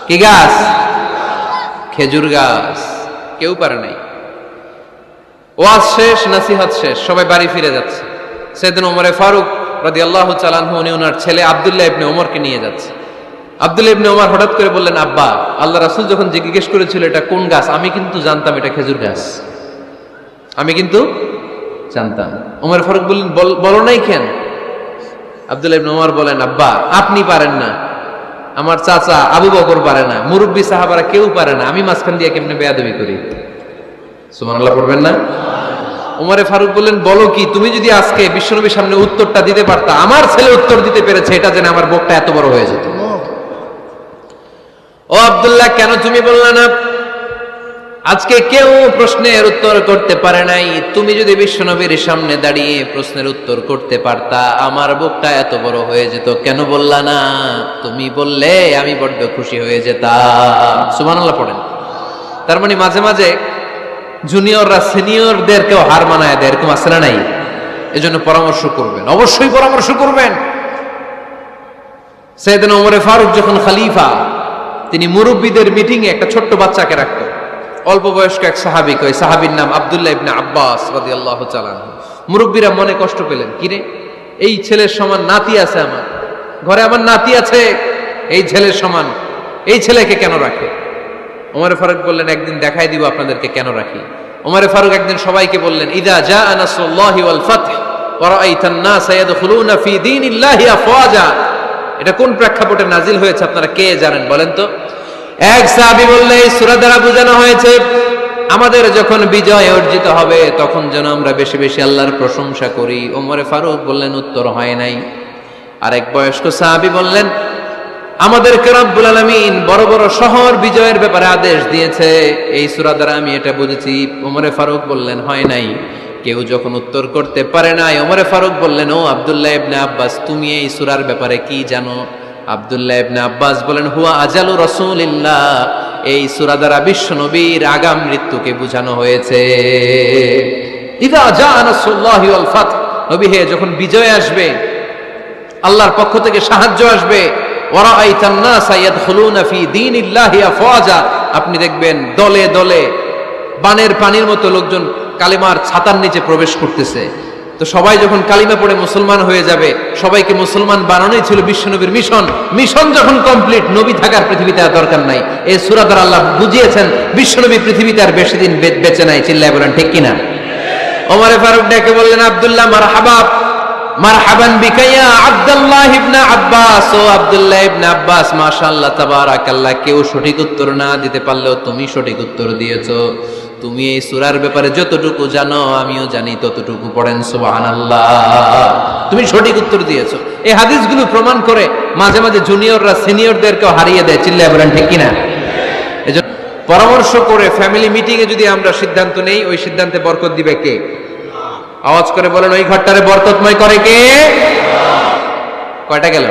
কি গাছ? খেজুর গাছ। কেউ পারে নাই। ওয়াজ শেষ, নসিহত শেষ, সবাই বাড়ি ফিরে যাচ্ছে। সাইয়েদনা ওমর ফারুক রাদিয়াল্লাহু তাআলা আনহু উনি ওনার ছেলে আব্দুল্লাহ ইবনে ওমরকে নিয়ে যাচ্ছে। আব্দুল্লাহ ইবনে ওমর হঠাৎ করে বললেন, আব্বা, আল্লাহ রাসূল যখন জিজ্ঞেস করেছিল এটা কোন গাছ, আমি কিন্তু জানতাম এটা খেজুর গাছ, আমি কিন্তু জানতাম। ওমর ফারুক বললেন, বলো নাই কেন? আব্দুল্লাহ ইবনে ওমর বলেন, আব্বা, আপনি পারেন না, আমার চাচা আবু বকর পারে না, মুরব্বী সাহাবারা কেউ পারে না, আমি মাঝখান দিয়ে কেমনে বেয়াদবি করি? সুবহানাল্লাহ পড়বেন না? ওমর ফারুক বললেন, বলো কি, তুমি যদি আজকে বিশ্বনবীর সামনে উত্তরটা দিতে পারতা, আমার ছেলে উত্তর দিতে পেরেছে, এটা জেনে আমার বুকটা এত বড় হয়ে যেত। ও আব্দুল্লাহ, কেন তুমি বললা না? আজকে কেউ প্রশ্নের উত্তর করতে পারে নাই, তুমি যদি বিশ্বনবীর সামনে দাঁড়িয়ে প্রশ্নের উত্তর করতে পারতা, আমার বুকটা এত বড় হয়ে যেত, কেন বললা না? তুমি বললে আমি বড্ড খুশি হয়ে যেতাম। সুবহানাল্লাহ পড়েন। তার মানে মাঝে মাঝে জুনিয়ররা সিনিয়রদেরকেও হার মানায় দেয়, এরকম আছে না নাই? এজন্য পরামর্শ করবেন, অবশ্যই পরামর্শ করবেন। সাইয়েদনা ওমর ফারুক যখন খলিফা, তিনি মুরব্বীদের মিটিং এ একটা ছোট্ট বাচ্চাকে রাখতেন, অল্প বয়স্ক এক সাহাবী, ওই সাহাবীর নাম আব্দুল্লাহ ইবনে আব্বাস রাদিয়াল্লাহু তাআলা আনহু। মুরব্বীরা মনে কষ্ট পেলেন, কিরে, এই ছেলের সমান নাতি আছে আমার ঘরে, আমার নাতি আছে, এই ছেলের সমান, এই ছেলেকে কেন রাখে? ওমর ফারুক বললেন, একদিন দেখাই দিব আপনাদেরকে কেন রাখি। ওমর ফারুক একদিন সবাইকে বললেন, ইযা জাআ নাসরুল্লাহি ওয়াল ফাতহ ওয়া রাআইতান নাস ইয়াদখুলুনা ফি দীনিল্লাহি আফওয়াজা, এটা কোন প্রেক্ষাপটে নাজিল হয়েছে আপনারা কে জানেন বলেন তো? এক সাহাবী বললেন, এই সূরা দ্বারা বোঝানো হয়েছে আমাদের যখন বিজয় অর্জিত হবে তখন যেন আমরা বেশি বেশি আল্লাহর প্রশংসা করি। ওমর ফারুক বললেন, উত্তর হয় নাই। আরেক বয়স্ক সাহাবী বললেন, আমাদেরকে রব্বুল আলামিন বড় বড় শহর বিজয়ের ব্যাপারে আদেশ দিয়েছে, এই সূরা দ্বারা আমি এটা বুঝেছি। ওমর ফারুক বললেন, হয় নাই। কেউ যখন উত্তর করতে পারে নাই, ওমর ফারুক বললেন, ও আব্দুল্লাহ ইবনে আব্বাস, তুমি এই সূরার ব্যাপারে কি জানো? আব্দুল্লাহ ইবনে আব্বাস বলেন, হুয়া আজালু রাসূলিল্লাহ, এই সূরা দ্বারা বিশ্ব নবীর আগাম মৃত্যুকে বোঝানো হয়েছে। ইযা জাআ নাসরুল্লাহি ওয়াল ফাতহ, নবী হে, যখন বিজয় আসবে, আল্লাহর পক্ষ থেকে সাহায্য আসবে, ওয়া রাআইতান নাস ইয়াদখুলুনা ফি দীনিল্লাহি আফওয়াজা, আপনি দেখবেন দলে দলে বানের পানির মতো লোকজন কালিমার ছাতার নিচে প্রবেশ করতেছে। তো সবাই যখন কালিমা পড়ে মুসলমান হয়ে যাবে, সবাইকে মুসলমান বানানোই ছিল বিশ্বনবীর মিশন। মিশন যখন কমপ্লিট, নবী থাকার পৃথিবীতে আর দরকার নাই। এই সূরা দ্বারা আল্লাহ বুঝিয়েছেন বিশ্বনবী পৃথিবীতে আর বেশি দিন বেঁচে নাই। চিল্লায় বলেন ঠিক কিনা? ওমর ফারুক ডেকে বললেন, আব্দুল্লাহ মারহাবা, মারহাবান বিকা ইয়া আব্দুল্লাহ ইবনে আব্বাস, ও আব্দুল্লাহ ইবনে আব্বাস, মাশাআল্লাহ তাবারাকাল্লাহ, কেউ সঠিক উত্তর না দিতে পারলেও তুমি সঠিক উত্তর দিয়েছো। তুমি এই সূরার ব্যাপারে যতটুকু জানো আমিও জানি ততটুকু, পড়েন সুবহানাল্লাহ। তুমি সঠিক উত্তর দিয়েছো। এই হাদিসগুলো প্রমাণ করে মাঝে মাঝে জুনিয়ররা সিনিয়রদেরকেও হারিয়ে দেয়। চিল্লায় বলেন ঠিক কিনা? পরামর্শ করে ফ্যামিলি মিটিং এ যদি আমরা সিদ্ধান্ত নেই, ওই সিদ্ধান্তে বরকত দিবে কে? আওয়াজ করে বলেন, ওই ঘরটারে বরকতময় করে কে? কয়টা গেল?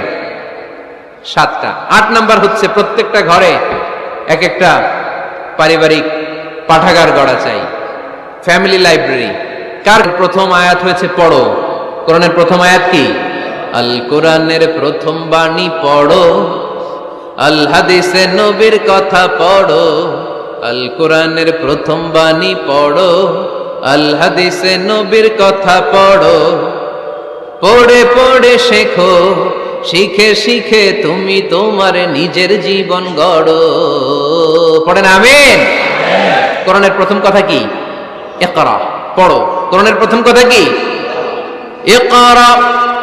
7টা। 8 নাম্বার হচ্ছে প্রত্যেকটা ঘরে এক একটা পারিবারিক পাঠাগার গড়া চাই, ফ্যামিলি লাইব্রেরি। কার প্রথম আয়াত হয়েছে পড়ো? কোরআনের প্রথম আয়াত কি? আল কোরআনের প্রথম বাণী পড়ো, আল হাদিসে নবীর কথা পড়ো। আল কোরআনের প্রথম বাণী পড়ো, আল হাদিসে নবীর কথা পড়ো। পড়ে পড়ে শেখো, শিখে শিখে তুমি তোমার নিজের জীবন গড়ো। পড়েন আমিন। কোরআনের প্রথম কথা কি? ইকরা, পড়ো। কোরআনের প্রথম কথা কি? ইকরা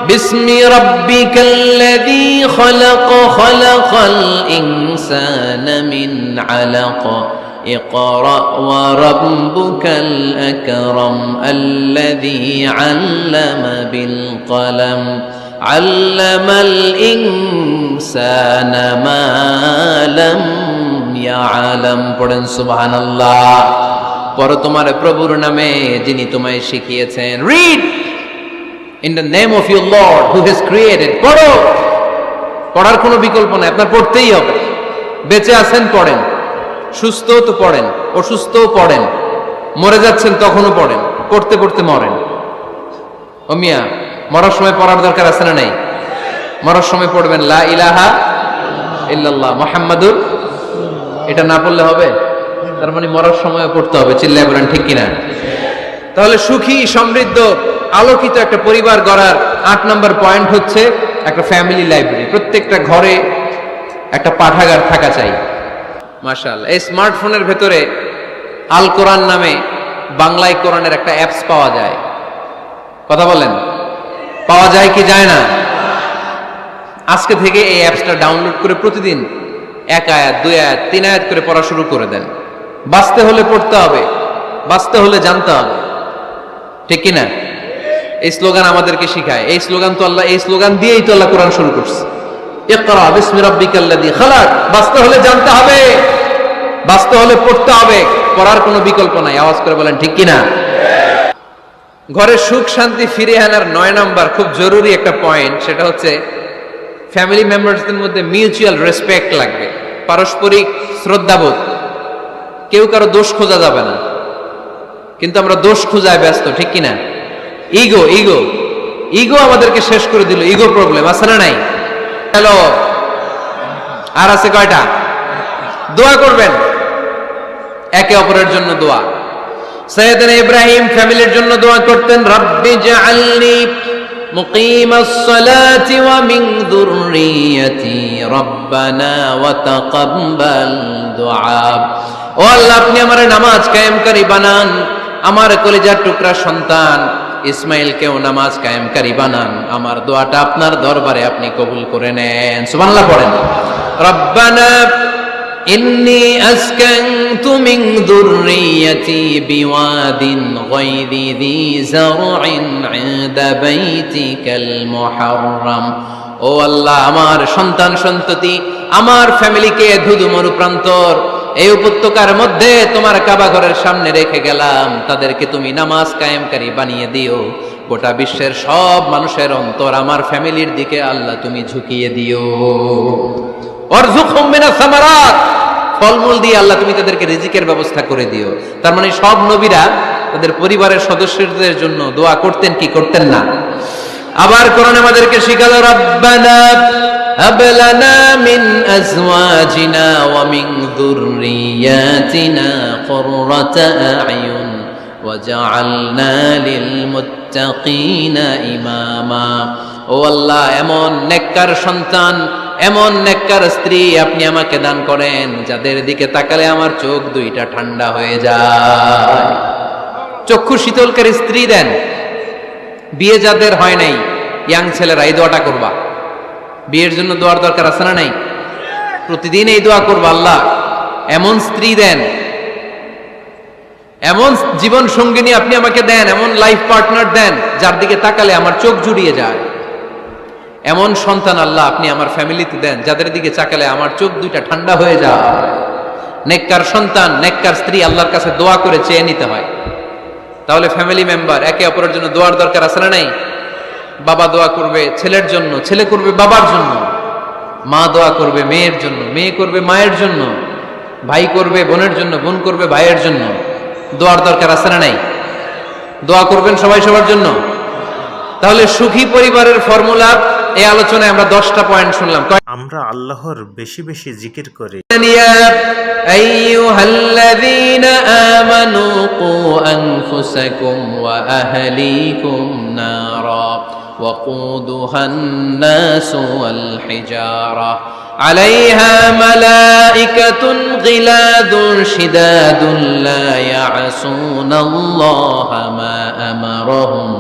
বিসমি রাব্বিকাল্লাযী খলাক, খলাকাল ইনসানা মিন আলাক। ইকরা ওয়া রাব্বুকাল আকরাম আল্লাযী আল্লামা বিল কলম আল্লামাল ইনসানা মা লাম ইয়ালাম। পড়েন সুবহানাল্লাহ। পড়ো তোমার প্রভুর নামে যিনি তোমায় শিখিয়েছেন। Read in the name of your Lord who has created. পড়ো। পড়ার কোনো বিকল্প নাই, আপনার পড়তেই হবে। বেঁচে আছেন পড়েন, সুস্থ তো পড়েন, অসুস্থও পড়েন, মরে যাচ্ছেন তখনও পড়েন, পড়তে পড়তে মরেন। ও মিয়া, মরার সময় পড়ার দরকার আছে না নাই? মরার সময় পড়বেন লা ইলাহা ইল্লাল্লাহ মুহাম্মাদুর। এটা না পড়লে হবে? তার মানে মরার সময় পড়তে হবে। চিল্লায় বলেন ঠিক কিনা? তাহলে সুখী, সমৃদ্ধ, আলোকিত একটা পরিবার গড়ার 8 নম্বর পয়েন্ট হচ্ছে একটা ফ্যামিলি লাইব্রেরি। প্রত্যেকটা ঘরে একটা পাঠাগার থাকা চাই। মাশাআল্লাহ। এই স্মার্টফোনের ভেতরে আল কোরআন নামে বাংলায় কোরআনের একটা অ্যাপস পাওয়া যায়। কথা বলেন, পাওয়া যায় কি যায় না? আজকে থেকে এই অ্যাপসটা ডাউনলোড করে প্রতিদিন 1 আয়াত 2 আয়াত 3 আয়াত করে পড়া শুরু করে দেন। বাঁচতে হলে পড়তে হবে, বাঁচতে হলে জানতে হবে, ঠিক কিনা? এই স্লোগান আমাদেরকে শিখায়। এই স্লোগান তো আল্লাহ, এই স্লোগান দিয়েই তো আল্লাহ কোরআন শুরু করছে। ইকরা বিসমি রাব্বিকাল্লাযী খালাক। বাঁচতে হলে জানতে হবে, বাঁচতে হলে পড়তে হবে, পড়ার কোনো বিকল্প নাই। আওয়াজ করে বলেন ঠিক কিনা? ঘরে সুখ শান্তি ফিরিয়ে আনার 9 নাম্বার খুব জরুরি একটা পয়েন্ট, সেটা হচ্ছে ফ্যামিলি মেম্বারসদের মধ্যে মিউচুয়াল রেসপেক্ট লাগবে, পারস্পরিক শ্রদ্ধাবোধ। কেউ কারো দোষ খোঁজা যাবে না, কিন্তু আমরা দোষ খোঁজায় ব্যস্ত, ঠিক কিনা? ইগো ইগো ইগো আমাদেরকে শেষ করে দিল। ইগো প্রবলেম আছে না নাই? হ্যালো, আর আছে কয়টা? দোয়া করবেন একে অপরের জন্য। দোয়া, সৈয়দনা ইব্রাহিম ফ্যামিলির জন্য দোয়া করতেন, রব্বি জাআলনি মুকিমাস সালাতি ওয়া মিন যুররিয়াতি রব্বানা ওয়া তাকাব্বাল দুআ। ও আল্লাহ, আপনি আমার নামাজ কায়েমকারী বানান, আমার কলিজার টুকরা সন্তান ইসমাইলকেও নামাজ কায়েমকারী বানান। আমার দোয়াটা আপনার দরবারে আপনি কবুল করে নেন। সুবহানাল্লাহ পড়েন। রব্বানা ইন্নী আসকানতু মিন যুররিয়াতি বিওয়াদিন গায়রি যী যারইন ইনদা বাইতিকাল মুহাররাম। ও আল্লাহ, আমার সন্তান সন্ততি, আমার ফ্যামিলিকে ধুধু মরুপ্রান্তর এই উপত্যকার মধ্যে তোমার কাবা ঘরের সামনে রেখে গেলাম। তাদেরকে তুমি নামাজ কায়েমকারী বানিয়ে দিও। গোটা বিশ্বের সব মানুষের অন্তর আমার ফ্যামিলির দিকে আল্লাহ তুমি ঝুঁকিয়ে দিও। ওয়ারযুকহুম মিনাস সামারাত, ফলমূল দিয়ে আল্লাহ তুমি তাদেরকে রিজিকের ব্যবস্থা করে দিও। তার মানে সব নবীরা তাদের পরিবারের সদস্যদের জন্য দোয়া করতেন কি করতেন না? আবার কোরআন আমাদেরকে শিখালো, রব্বানা হাব লানা মিন আজওয়াজিনা ওয়া মিন যুররিয়াতিনা কুররাতা আ'য়ুন ওয়াজআলনা লিল মুত্তাকিনা ইমামা। ও আল্লাহ, এমন নেককার সন্তান, এমন নেককার স্ত্রী আপনি আমাকে দান করেন যাদের দিকে তাকালে আমার চোখ দুইটা ঠান্ডা হয়ে যায়। চক্ষু শীতলকারী স্ত্রী দেন। বিয়ে যাদের হয় নাই, ইয়াং ছেলেরা এই দোয়াটা করবা। বিয়ের জন্য দোয়ার দরকার আছে না নাই? প্রতিদিন এই দোয়া করবা, আল্লাহ এমন স্ত্রী দেন, এমন জীবন সঙ্গিনী আপনি আমাকে দেন, এমন লাইফ পার্টনার দেন যার দিকে তাকালে আমার চোখ জুড়িয়ে যায়। এমন সন্তান আল্লাহ আপনি আমার ফ্যামিলিতে দেন যাদের দিকে তাকালে আমার চোখ দুইটা ঠান্ডা হয়ে যায়। নেককার সন্তান, নেককার স্ত্রী আল্লাহর কাছে দোয়া করে চেয়ে নিতে হয়। তাহলে ফ্যামিলি মেম্বার একে অপরের জন্য দোয়ার দরকার আছে না নাই? বাবা দোয়া করবে ছেলের জন্য, ছেলে করবে বাবার জন্য, মা দোয়া করবে মেয়ের জন্য, মেয়ে করবে মায়ের জন্য, ভাই করবে বোনের জন্য, বোন করবে ভাইয়ের জন্য। দোয়ার দরকার আছে না নাই? দোয়া করবেন সবাই সবার জন্য। তাহলে সুখী পরিবারের ফর্মুলা এই আলোচনায় আমরা 10টা পয়েন্ট শুনলাম। আমরা আল্লাহর বেশি বেশি জিকির করি। يا أيها الذين آمنوا قوا أنفسكم وأهليكم نارا وقودها الناس والحجارة عليها ملائكة غلاظ شداد لا يعصون الله ما أمرهم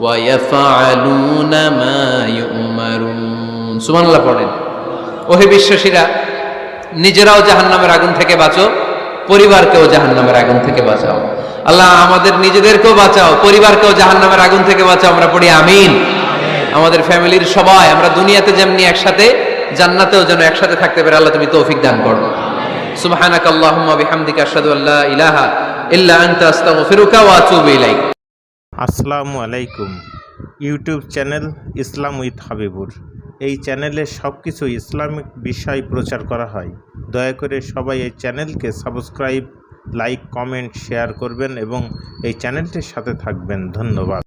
ويفعلون ما يؤمرون سبحان الله পড়েন। ওহে বিশ্বাসীরা, নিজেরাও জাহান্নামের আগুন থেকে বাঁচো, পরিবারকেও জাহান্নামের আগুন থেকে বাঁচাও। আল্লাহ আমাদের নিজেদেরকেও বাঁচাও, পরিবারকেও জাহান্নামের আগুন থেকে বাঁচাও। আমরা পড়ি আমিন। আমাদের ফ্যামিলির সবাই আমরা দুনিয়াতে যেমনি একসাথে, জান্নাতেও যেন একসাথে থাকতে পারে। আল্লাহ তুমি তৌফিক দান করো। সুবহানাকা আল্লাহুম্মা বিহামদিকা আশহাদু আল্লা ইলাহা ইল্লা আনতা আস্তাগফিরুকা ওয়া আতুবু ইলাইক। আসসালামু আলাইকুম। YouTube channel Islam with Habibur. এই চ্যানেলে সব কিছু ইসলামিক বিষয় প্রচার করা হয়। দয়া করে সবাই এই চ্যানেলকে সাবস্ক্রাইব, লাইক, কমেন্ট, শেয়ার করবেন এবং এই চ্যানেলটির সাথে থাকবেন। ধন্যবাদ।